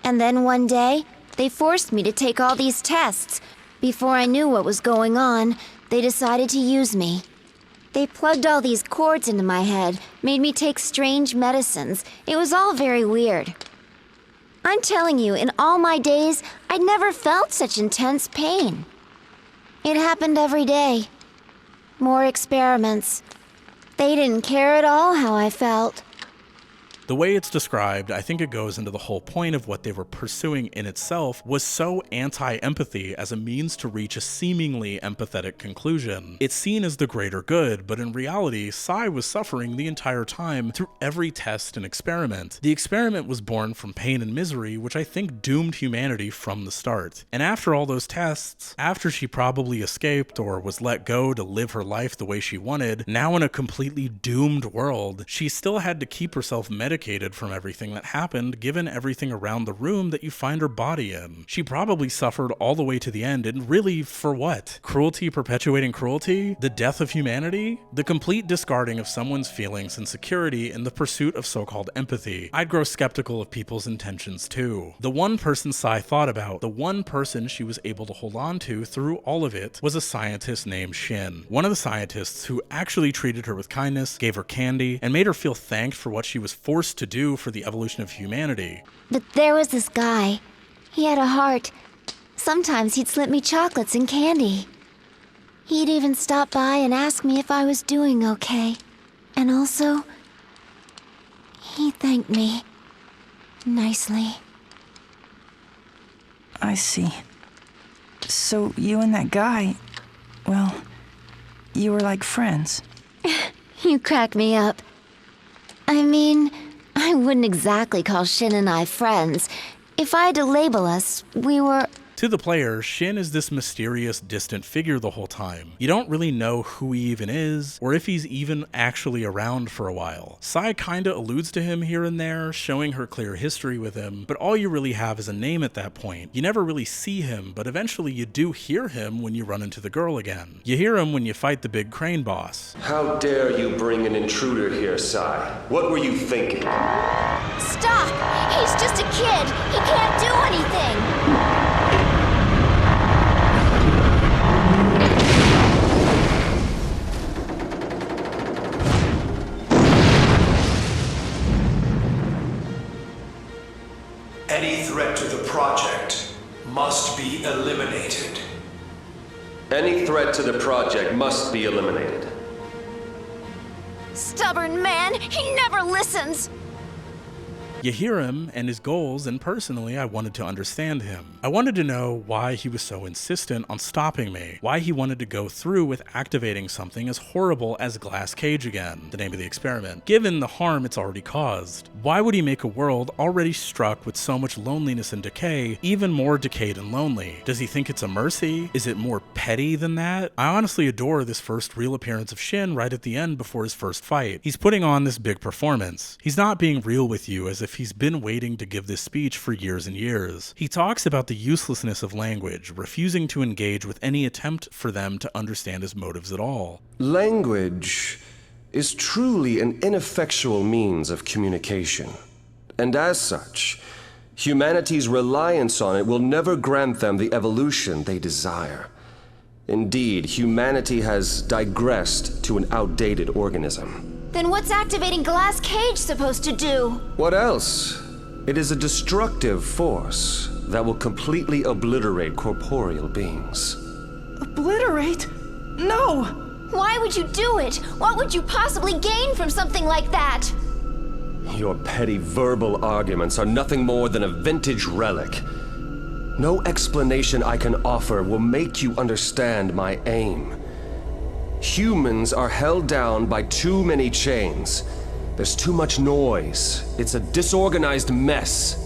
And then one day, they forced me to take all these tests. Before I knew what was going on, they decided to use me. They plugged all these cords into my head, made me take strange medicines. It was all very weird. I'm telling you, in all my days, I'd never felt such intense pain. It happened every day. More experiments. They didn't care at all how I felt. The way it's described, I think it goes into the whole point of what they were pursuing in itself was so anti-empathy as a means to reach a seemingly empathetic conclusion. It's seen as the greater good, but in reality, Sai was suffering the entire time through every test and experiment. The experiment was born from pain and misery, which I think doomed humanity from the start. And after all those tests, after she probably escaped or was let go to live her life the way she wanted, now in a completely doomed world, she still had to keep herself medicated from everything that happened, given everything around the room that you find her body in. She probably suffered all the way to the end, and really, for what? Cruelty perpetuating cruelty? The death of humanity? The complete discarding of someone's feelings and security in the pursuit of so-called empathy. I'd grow skeptical of people's intentions too. The one person Sai thought about, the one person she was able to hold on to through all of it, was a scientist named Shin. One of the scientists who actually treated her with kindness, gave her candy, and made her feel thanked for what she was forced to do for the evolution of humanity. But there was this guy. He had a heart. Sometimes he'd slip me chocolates and candy. He'd even stop by and ask me if I was doing okay. And also, he thanked me nicely. I see. So you and that guy, well, you were like friends. You crack me up. I mean, I wouldn't exactly call Shin and I friends. If I had to label us, we were... To the player, Shin is this mysterious, distant figure the whole time. You don't really know who he even is, or if he's even actually around for a while. Sai kinda alludes to him here and there, showing her clear history with him, but all you really have is a name at that point. You never really see him, but eventually you do hear him when you run into the girl again. You hear him when you fight the big crane boss. How dare you bring an intruder here, Sai? What were you thinking? Stop! He's just a kid! He can't do anything! Any threat to the project must be eliminated. Any threat to the project must be eliminated. Stubborn man! He never listens! You hear him and his goals, and personally, I wanted to understand him. I wanted to know why he was so insistent on stopping me, why he wanted to go through with activating something as horrible as Glass Cage again, the name of the experiment, given the harm it's already caused. Why would he make a world already struck with so much loneliness and decay, even more decayed and lonely? Does he think it's a mercy? Is it more petty than that? I honestly adore this first real appearance of Shin right at the end before his first fight. He's putting on this big performance. He's not being real with you as if he's been waiting to give this speech for years and years. He talks about the uselessness of language, refusing to engage with any attempt for them to understand his motives at all. Language is truly an ineffectual means of communication. And as such, humanity's reliance on it will never grant them the evolution they desire. Indeed, humanity has digressed to an outdated organism. Then what's activating Glass Cage supposed to do? What else? It is a destructive force that will completely obliterate corporeal beings. Obliterate? No! Why would you do it? What would you possibly gain from something like that? Your petty verbal arguments are nothing more than a vintage relic. No explanation I can offer will make you understand my aim. Humans are held down by too many chains. There's too much noise. It's a disorganized mess.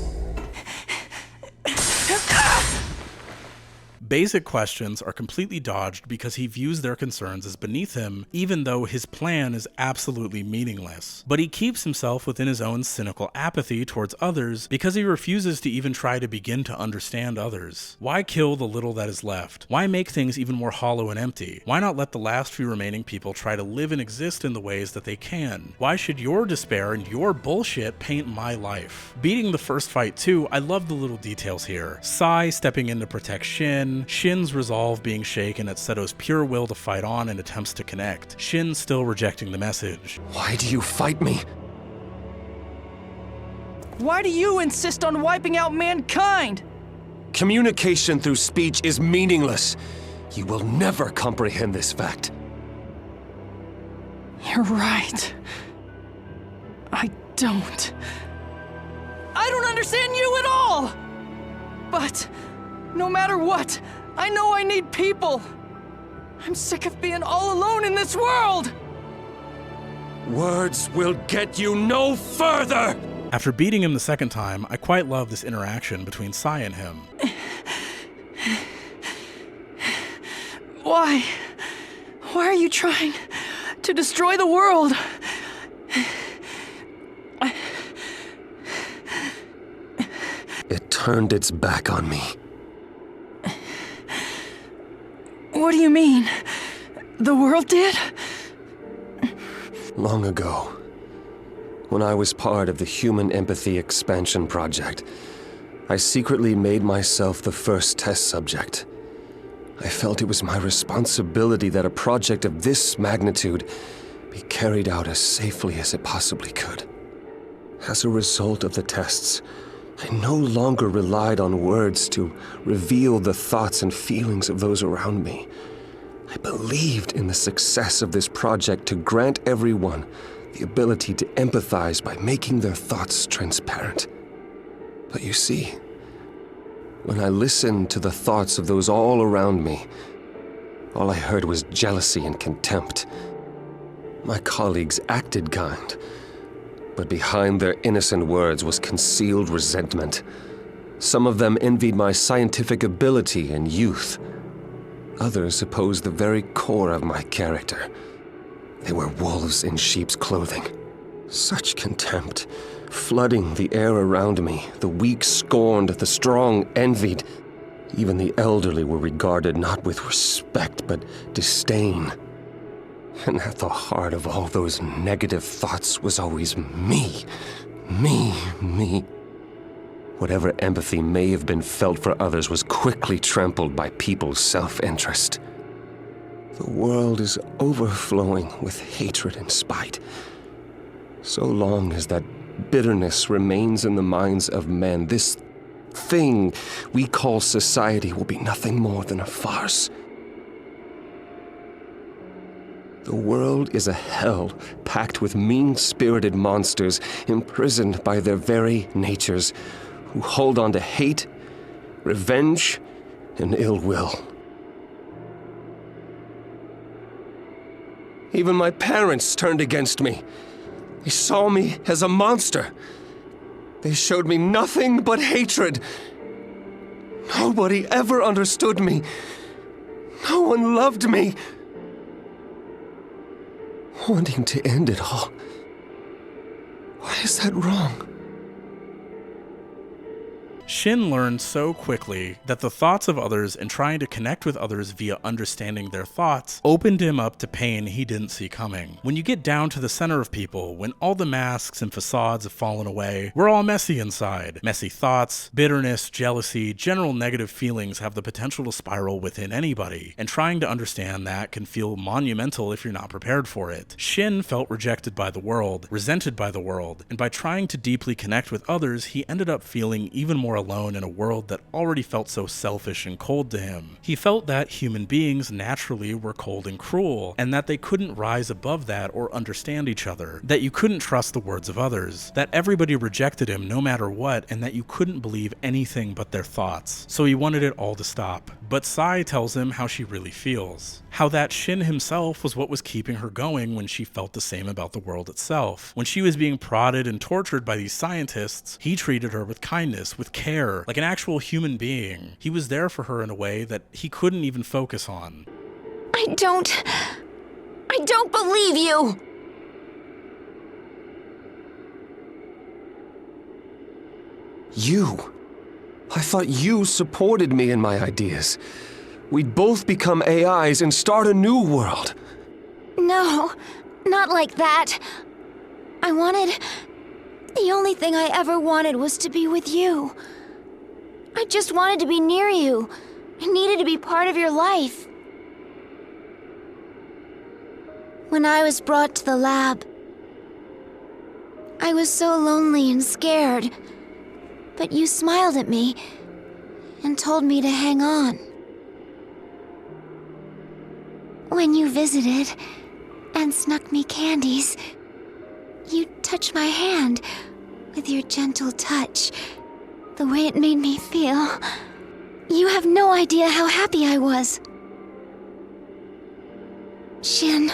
Basic questions are completely dodged because he views their concerns as beneath him, even though his plan is absolutely meaningless. But he keeps himself within his own cynical apathy towards others because he refuses to even try to begin to understand others. Why kill the little that is left? Why make things even more hollow and empty? Why not let the last few remaining people try to live and exist in the ways that they can? Why should your despair and your bullshit paint my life? Beating the first fight too, I love the little details here. Sai stepping in to protect Shin, Shin's resolve being shaken at Seto's pure will to fight on and attempts to connect, Shin still rejecting the message. Why do you fight me? Why do you insist on wiping out mankind? Communication through speech is meaningless. You will never comprehend this fact. You're right. I don't understand you at all! But, no matter what, I know I need people. I'm sick of being all alone in this world! Words will get you no further! After beating him the second time, I quite love this interaction between Sai and him. Why? Why are you trying to destroy the world? It turned its back on me. What do you mean? The world did? Long ago, when I was part of the Human Empathy Expansion Project, I secretly made myself the first test subject. I felt it was my responsibility that a project of this magnitude be carried out as safely as it possibly could. As a result of the tests, I no longer relied on words to reveal the thoughts and feelings of those around me. I believed in the success of this project to grant everyone the ability to empathize by making their thoughts transparent. But you see, when I listened to the thoughts of those all around me, all I heard was jealousy and contempt. My colleagues acted kind, but behind their innocent words was concealed resentment. Some of them envied my scientific ability and youth. Others opposed the very core of my character. They were wolves in sheep's clothing. Such contempt, flooding the air around me. The weak scorned, the strong envied. Even the elderly were regarded not with respect, but disdain. And at the heart of all those negative thoughts was always me. Me. Whatever empathy may have been felt for others was quickly trampled by people's self-interest. The world is overflowing with hatred and spite. So long as that bitterness remains in the minds of men, this thing we call society will be nothing more than a farce. The world is a hell packed with mean-spirited monsters imprisoned by their very natures, who hold on to hate, revenge, and ill will. Even my parents turned against me. They saw me as a monster. They showed me nothing but hatred. Nobody ever understood me. No one loved me. Wanting to end it all. Why is that wrong? Shin learned so quickly that the thoughts of others and trying to connect with others via understanding their thoughts opened him up to pain he didn't see coming. When you get down to the center of people, when all the masks and facades have fallen away, we're all messy inside. Messy thoughts, bitterness, jealousy, general negative feelings have the potential to spiral within anybody, and trying to understand that can feel monumental if you're not prepared for it. Shin felt rejected by the world, resented by the world, and by trying to deeply connect with others, he ended up feeling even more alone in a world that already felt so selfish and cold to him. He felt that human beings naturally were cold and cruel, and that they couldn't rise above that or understand each other, that you couldn't trust the words of others, that everybody rejected him no matter what, and that you couldn't believe anything but their thoughts. So he wanted it all to stop. But Sai tells him how she really feels. How that Shin himself was what was keeping her going when she felt the same about the world itself. When she was being prodded and tortured by these scientists, he treated her with kindness, with care, like an actual human being. He was there for her in a way that he couldn't even focus on. I don't believe you! You? I thought you supported me in my ideas. We'd both become AIs and start a new world. No, not like that. The only thing I ever wanted was to be with you. I just wanted to be near you. I needed to be part of your life. When I was brought to the lab, I was so lonely and scared. But you smiled at me and told me to hang on. When you visited and snuck me candies, you touched my hand with your gentle touch. The way it made me feel. You have no idea how happy I was. Shin,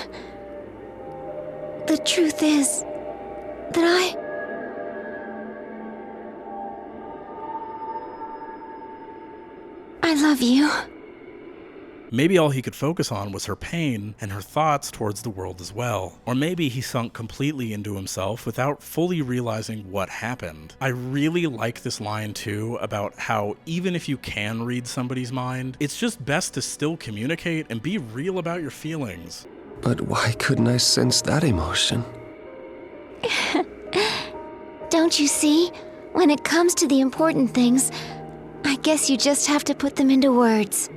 the truth is that I love you. Maybe all he could focus on was her pain and her thoughts towards the world as well. Or maybe he sunk completely into himself without fully realizing what happened. I really like this line too about how even if you can read somebody's mind, it's just best to still communicate and be real about your feelings. But why couldn't I sense that emotion? Don't you see? When it comes to the important things, I guess you just have to put them into words.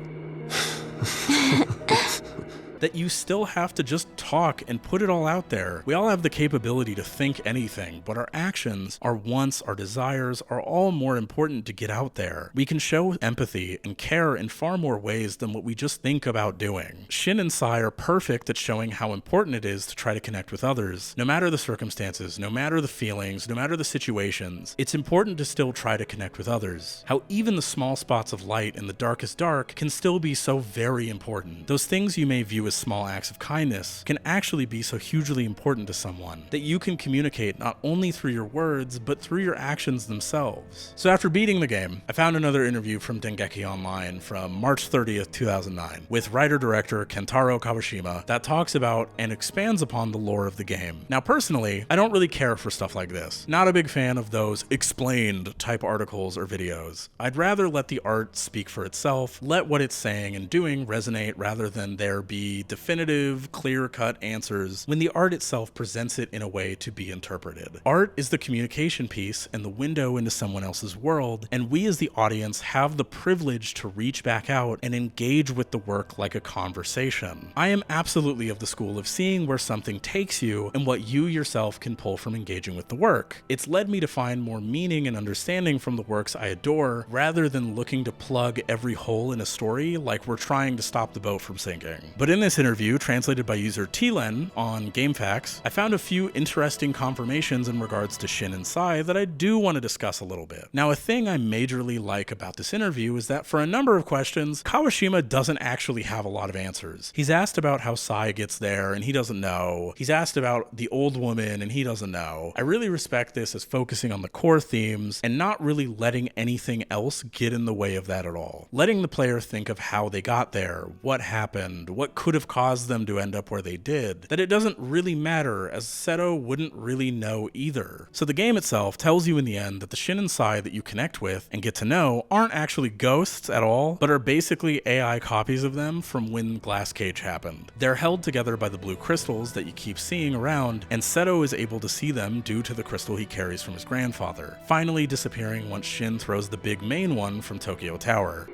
that you still have to just talk and put it all out there. We all have the capability to think anything, but our actions, our wants, our desires are all more important to get out there. We can show empathy and care in far more ways than what we just think about doing. Shin and Sai are perfect at showing how important it is to try to connect with others. No matter the circumstances, no matter the feelings, no matter the situations, it's important to still try to connect with others. How even the small spots of light in the darkest dark can still be so very important. Those things you may view as small acts of kindness can actually be so hugely important to someone that you can communicate not only through your words, but through your actions themselves. So after beating the game, I found another interview from Dengeki Online from March 30th, 2009, with writer-director Kentaro Kawashima that talks about and expands upon the lore of the game. Now personally, I don't really care for stuff like this. Not a big fan of those explained type articles or videos. I'd rather let the art speak for itself, let what it's saying and doing resonate rather than there be definitive, clear-cut answers when the art itself presents it in a way to be interpreted. Art is the communication piece and the window into someone else's world, and we as the audience have the privilege to reach back out and engage with the work like a conversation. I am absolutely of the school of seeing where something takes you and what you yourself can pull from engaging with the work. It's led me to find more meaning and understanding from the works I adore, rather than looking to plug every hole in a story like we're trying to stop the boat from sinking. But in this interview, translated by user Tlen on GameFAQs, I found a few interesting confirmations in regards to Shin and Sai that I do want to discuss a little bit. Now, a thing I majorly like about this interview is that for a number of questions, Kawashima doesn't actually have a lot of answers. He's asked about how Sai gets there, and he doesn't know. He's asked about the old woman, and he doesn't know. I really respect this as focusing on the core themes and not really letting anything else get in the way of that at all. Letting the player think of how they got there, what happened, what could have caused them to end up where they did, that it doesn't really matter, as Seto wouldn't really know either. So the game itself tells you in the end that the Shin and Sai that you connect with and get to know aren't actually ghosts at all, but are basically AI copies of them from when Glass Cage happened. They're held together by the blue crystals that you keep seeing around, and Seto is able to see them due to the crystal he carries from his grandfather, finally disappearing once Shin throws the big main one from Tokyo Tower.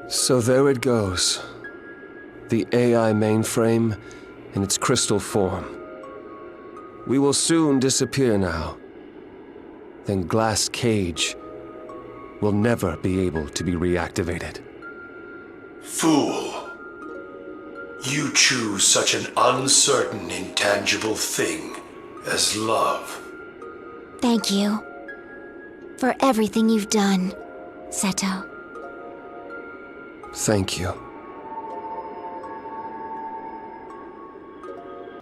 So there it goes. The AI mainframe in its crystal form. We will soon disappear now. Then Glass Cage will never be able to be reactivated. Fool. You choose such an uncertain, intangible thing as love. Thank you for everything you've done, Seto. Thank you.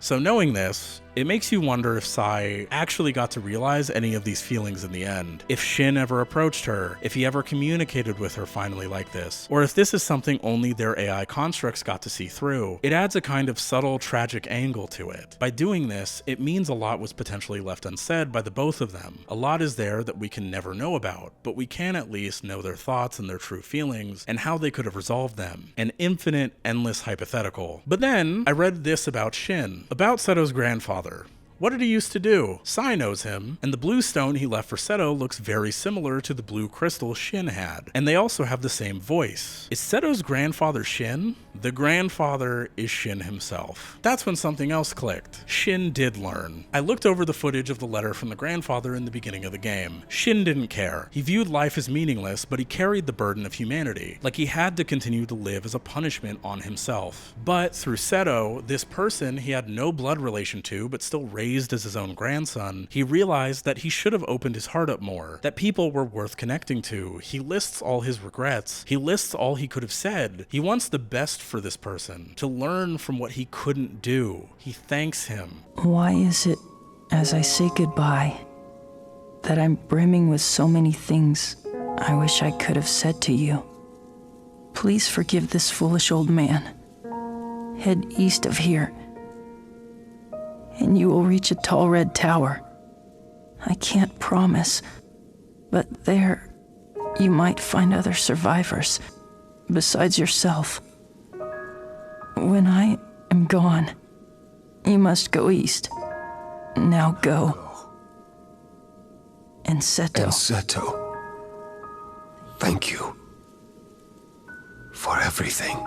So knowing this, it makes you wonder if Sai actually got to realize any of these feelings in the end. If Shin ever approached her, if he ever communicated with her finally like this, or if this is something only their AI constructs got to see through. It adds a kind of subtle, tragic angle to it. By doing this, it means a lot was potentially left unsaid by the both of them. A lot is there that we can never know about, but we can at least know their thoughts and their true feelings, and how they could have resolved them. An infinite, endless hypothetical. But then, I read this about Shin, about Seto's grandfather. What did he used to do? Sai knows him, and the blue stone he left for Seto looks very similar to the blue crystal Shin had. And they also have the same voice. Is Seto's grandfather Shin? The grandfather is Shin himself. That's when something else clicked. Shin did learn. I looked over the footage of the letter from the grandfather in the beginning of the game. Shin didn't care. He viewed life as meaningless, but he carried the burden of humanity, like he had to continue to live as a punishment on himself. But through Seto, this person he had no blood relation to, but still raised as his own grandson, he realized that he should have opened his heart up more, that people were worth connecting to. He lists all his regrets. He lists all he could have said. He wants the best for this person, to learn from what he couldn't do. He thanks him. Why is it, as I say goodbye, that I'm brimming with so many things I wish I could have said to you? Please forgive this foolish old man. Head east of here, and you will reach a tall red tower. I can't promise, but there you might find other survivors besides yourself. When I am gone, you must go east. Now go. And Seto. Thank you. everything.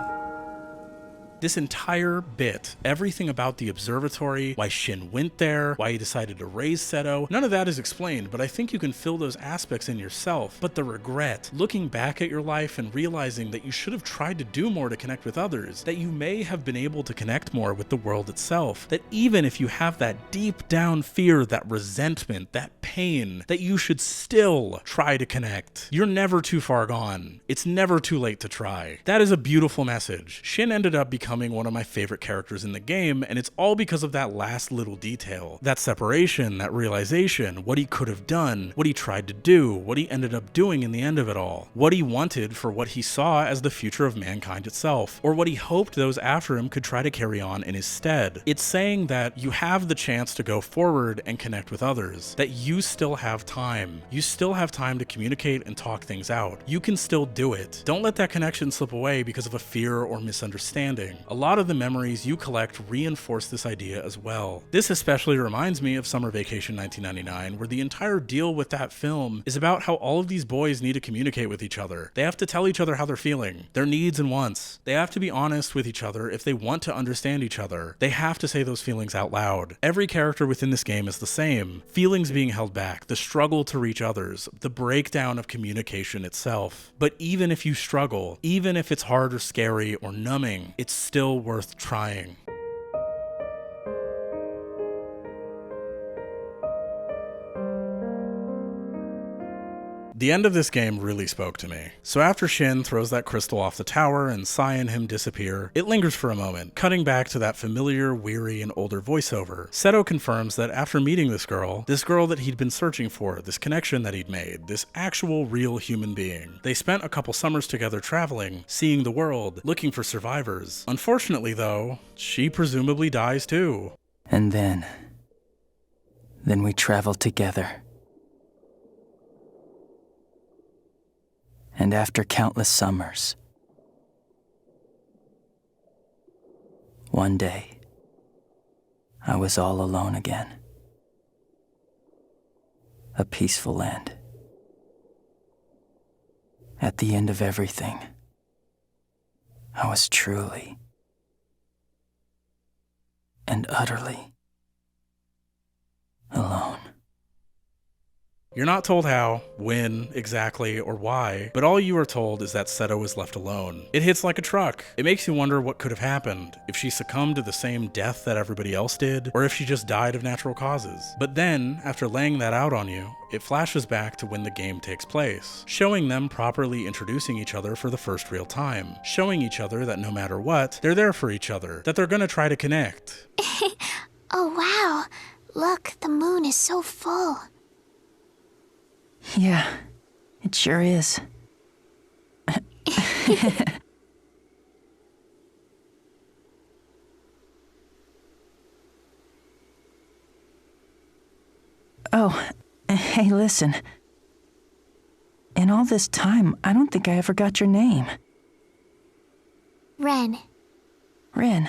This entire bit, everything about the observatory, why Shin went there, why he decided to raise Seto, none of that is explained, but I think you can feel those aspects in yourself. But the regret, looking back at your life and realizing that you should have tried to do more to connect with others, that you may have been able to connect more with the world itself, that even if you have that deep down fear, that resentment, that pain, that you should still try to connect. You're never too far gone. It's never too late to try. That is a beautiful message. Shin ended up becoming one of my favorite characters in the game, and it's all because of that last little detail. That separation, that realization, what he could have done, what he tried to do, what he ended up doing in the end of it all, what he wanted for what he saw as the future of mankind itself, or what he hoped those after him could try to carry on in his stead. It's saying that you have the chance to go forward and connect with others, that you still have time. You still have time to communicate and talk things out. You can still do it. Don't let that connection slip away because of a fear or misunderstanding. A lot of the memories you collect reinforce this idea as well. This especially reminds me of Summer Vacation 1999, where the entire deal with that film is about how all of these boys need to communicate with each other. They have to tell each other how they're feeling, their needs and wants. They have to be honest with each other if they want to understand each other. They have to say those feelings out loud. Every character within this game is the same. Feelings being held back, the struggle to reach others, the breakdown of communication itself. But even if you struggle, even if it's hard or scary or numbing, it's still worth trying. The end of this game really spoke to me. So after Shin throws that crystal off the tower and Sai and him disappear, it lingers for a moment, cutting back to that familiar, weary, and older voiceover. Seto confirms that after meeting this girl that he'd been searching for, this connection that he'd made, this actual real human being, they spent a couple summers together traveling, seeing the world, looking for survivors. Unfortunately though, she presumably dies too. And then we traveled together. And after countless summers, one day, I was all alone again. A peaceful end. At the end of everything, I was truly and utterly alone. You're not told how, when, exactly, or why, but all you are told is that Seto is left alone. It hits like a truck. It makes you wonder what could have happened, if she succumbed to the same death that everybody else did, or if she just died of natural causes. But then, after laying that out on you, it flashes back to when the game takes place, showing them properly introducing each other for the first real time, showing each other that no matter what, they're there for each other, that they're gonna try to connect. Oh wow, look, the moon is so full. Yeah, it sure is. Oh, hey, listen. In all this time, I don't think I ever got your name. Ren. Ren.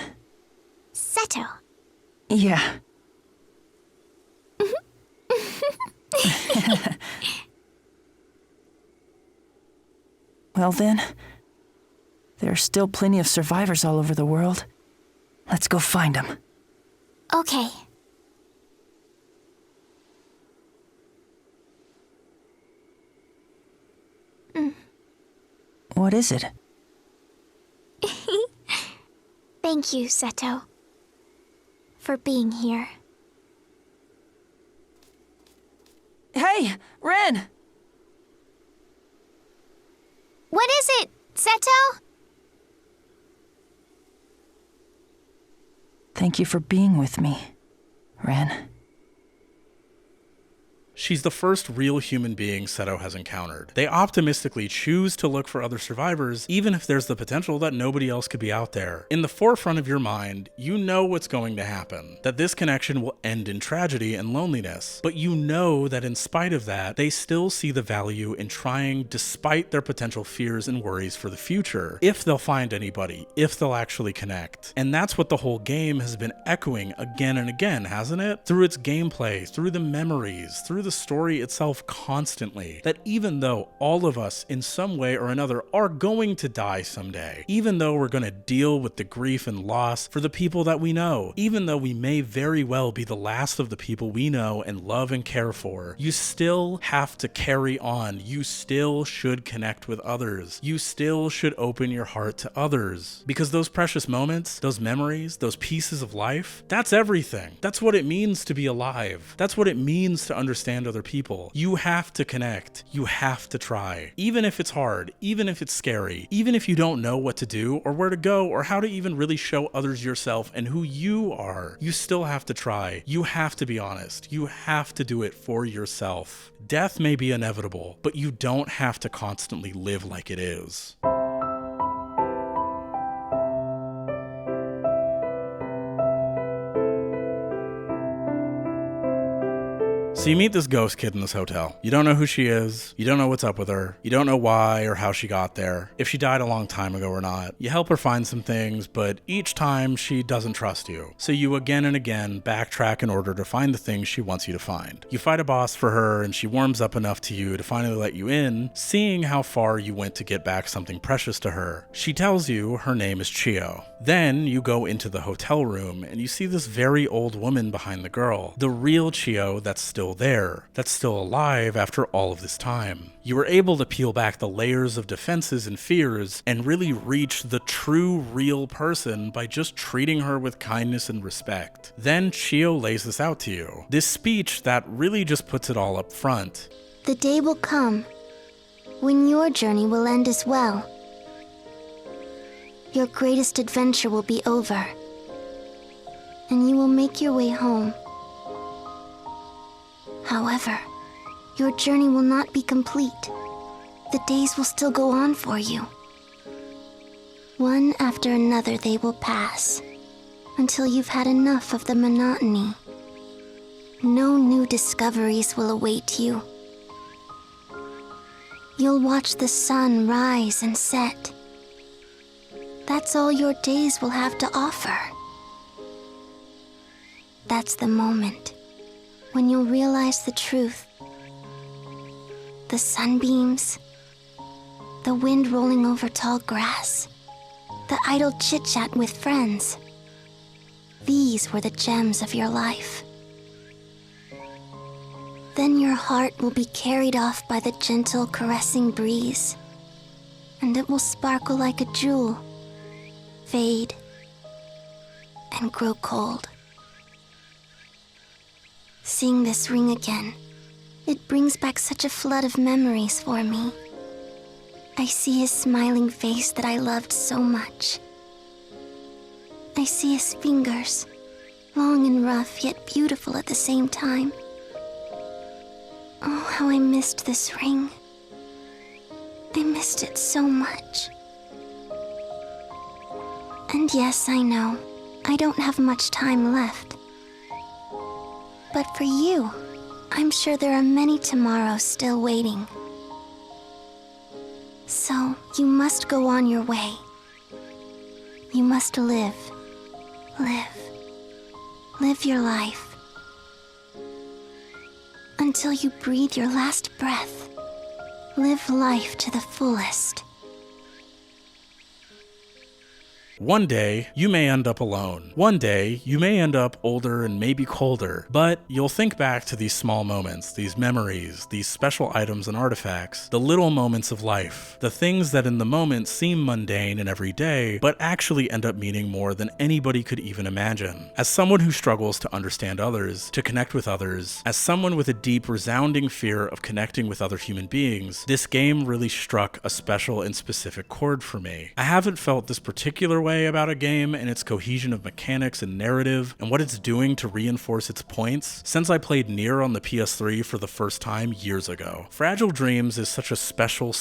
Seto. Yeah. Well then, there are still plenty of survivors all over the world. Let's go find them. Okay. What is it? Thank you, Seto, for being here. Hey, Ren! What is it, Seto? Thank you for being with me, Ren. She's the first real human being Seto has encountered. They optimistically choose to look for other survivors, even if there's the potential that nobody else could be out there. In the forefront of your mind, you know what's going to happen, that this connection will end in tragedy and loneliness. But you know that in spite of that, they still see the value in trying despite their potential fears and worries for the future, if they'll find anybody, if they'll actually connect. And that's what the whole game has been echoing again and again, hasn't it? Through its gameplay, through the memories, through the story itself constantly, that even though all of us in some way or another are going to die someday, even though we're going to deal with the grief and loss for the people that we know, even though we may very well be the last of the people we know and love and care for, you still have to carry on. You still should connect with others. You still should open your heart to others, because those precious moments, those memories, those pieces of life, that's everything. That's what it means to be alive. That's what it means to understand other people. You have to connect. You have to try. Even if it's hard, even if it's scary, even if you don't know what to do or where to go or how to even really show others yourself and who you are, you still have to try. You have to be honest. You have to do it for yourself. Death may be inevitable, but you don't have to constantly live like it is. So you meet this ghost kid in this hotel. You don't know who she is. You don't know what's up with her. You don't know why or how she got there, if she died a long time ago or not. You help her find some things, but each time she doesn't trust you. So you again and again backtrack in order to find the things she wants you to find. You fight a boss for her and she warms up enough to you to finally let you in, seeing how far you went to get back something precious to her. She tells you her name is Chio. Then you go into the hotel room and you see this very old woman behind the girl. The real Chio that's still there, that's still alive after all of this time. You were able to peel back the layers of defenses and fears and really reach the true, real person by just treating her with kindness and respect. Then Chio lays this out to you. This speech that really just puts it all up front. The day will come when your journey will end as well. Your greatest adventure will be over, and you will make your way home. However, your journey will not be complete. The days will still go on for you. One after another they will pass, until you've had enough of the monotony. No new discoveries will await you. You'll watch the sun rise and set. That's all your days will have to offer. That's the moment when you'll realize the truth. The sunbeams, the wind rolling over tall grass, the idle chit-chat with friends. These were the gems of your life. Then your heart will be carried off by the gentle, caressing breeze, and it will sparkle like a jewel, fade, and grow cold. Seeing this ring again, it brings back such a flood of memories for me. I see his smiling face that I loved so much. I see his fingers, long and rough, yet beautiful at the same time. Oh, how I missed this ring. I missed it so much. And yes, I know, I don't have much time left. But for you, I'm sure there are many tomorrows still waiting. So, you must go on your way. You must live. Live your life. Until you breathe your last breath. Live life to the fullest. One day, you may end up alone. One day, you may end up older and maybe colder, but you'll think back to these small moments, these memories, these special items and artifacts, the little moments of life, the things that in the moment seem mundane and everyday, but actually end up meaning more than anybody could even imagine. As someone who struggles to understand others, to connect with others, as someone with a deep, resounding fear of connecting with other human beings, this game really struck a special and specific chord for me. I haven't felt this particular way about a game and its cohesion of mechanics and narrative and what it's doing to reinforce its points since I played Nier on the PS3 for the first time years ago. Fragile Dreams is such a special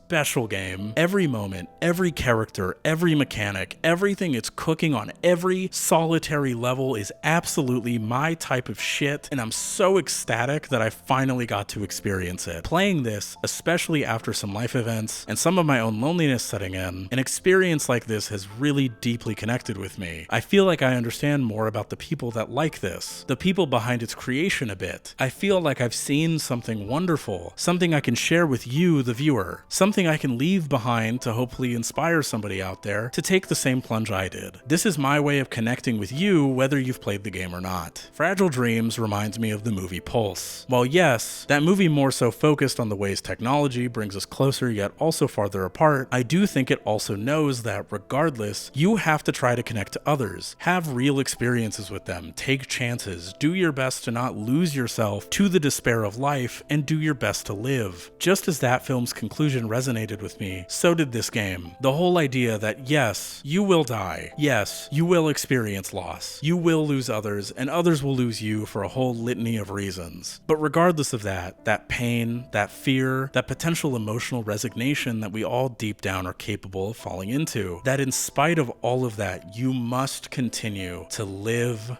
special game. Every moment, every character, every mechanic, everything it's cooking on every solitary level is absolutely my type of shit, and I'm so ecstatic that I finally got to experience it. Playing this, especially after some life events and some of my own loneliness setting in, an experience like this has really deeply connected with me. I feel like I understand more about the people that like this, the people behind its creation a bit. I feel like I've seen something wonderful, something I can share with you, the viewer, something I can leave behind to hopefully inspire somebody out there to take the same plunge I did. This is my way of connecting with you whether you've played the game or not. Fragile Dreams reminds me of the movie Pulse. While yes, that movie more so focused on the ways technology brings us closer yet also farther apart, I do think it also knows that regardless, you have to try to connect to others, have real experiences with them, take chances, do your best to not lose yourself to the despair of life, and do your best to live. Just as that film's conclusion resonated with me, so did this game. The whole idea that yes, you will die, yes, you will experience loss, you will lose others, and others will lose you for a whole litany of reasons. But regardless of that pain, that fear, that potential emotional resignation that we all deep down are capable of falling into, that in spite of all of that, you must continue to live,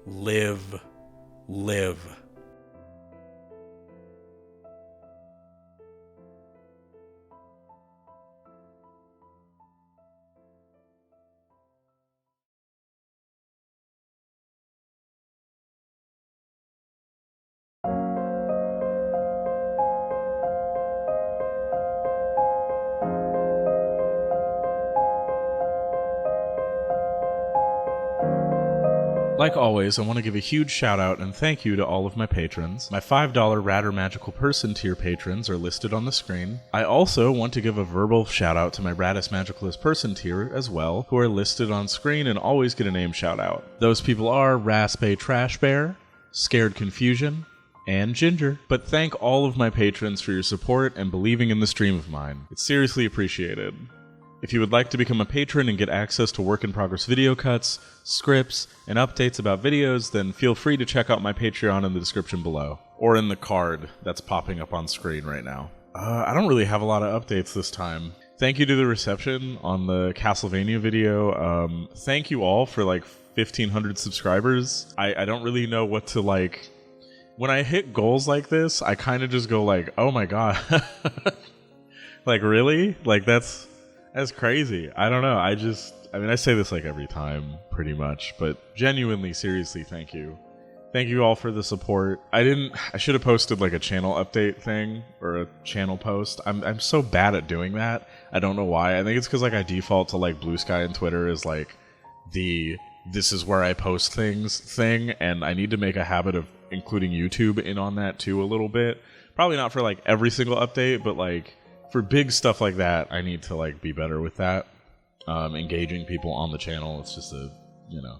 live, live. Like always, I want to give a huge shout out and thank you to all of my patrons. My $5 Rad or Magical Person tier patrons are listed on the screen. I also want to give a verbal shout out to my Raddest Magicalist Person tier as well, who are listed on screen and always get a name shout out. Those people are Raspe Trash Bear, Scared Confusion, and Ginger. But thank all of my patrons for your support and believing in the stream of mine. It's seriously appreciated. If you would like to become a patron and get access to work-in-progress video cuts, scripts, and updates about videos, then feel free to check out my Patreon in the description below, or in the card that's popping up on screen right now. I don't really have a lot of updates this time. Thank you to the reception on the Castlevania video. Thank you all for like 1,500 subscribers. I don't really know what to like... When I hit goals like this, I kind of just go like, oh my god. Like, really? Like, That's crazy. I don't know. I say this like every time, pretty much, but genuinely, seriously, thank you. Thank you all for the support. I should have posted like a channel update thing, or a channel post. I'm so bad at doing that. I don't know why. I think it's because like I default to like Blue Sky and Twitter is like the this is where I post things thing, and I need to make a habit of including YouTube in on that too a little bit. Probably not for like every single update, but like for big stuff like that, I need to like be better with that. Engaging people on the channel, it's just a, you know.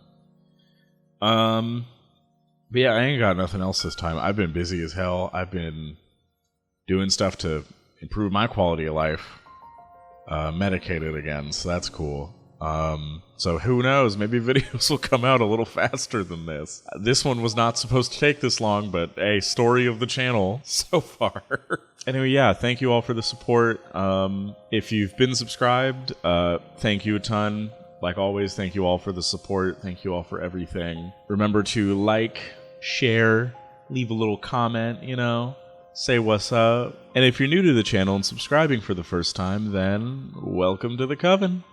But yeah, I ain't got nothing else this time. I've been busy as hell. I've been doing stuff to improve my quality of life. Medicated again, so that's cool. So who knows, maybe videos will come out a little faster than this. This one was not supposed to take this long, but a story of the channel so far. Anyway, yeah, thank you all for the support. If you've been subscribed, thank you a ton. Like always, thank you all for the support. Thank you all for everything. Remember to like, share, leave a little comment, you know, say what's up. And if you're new to the channel and subscribing for the first time, then welcome to the coven.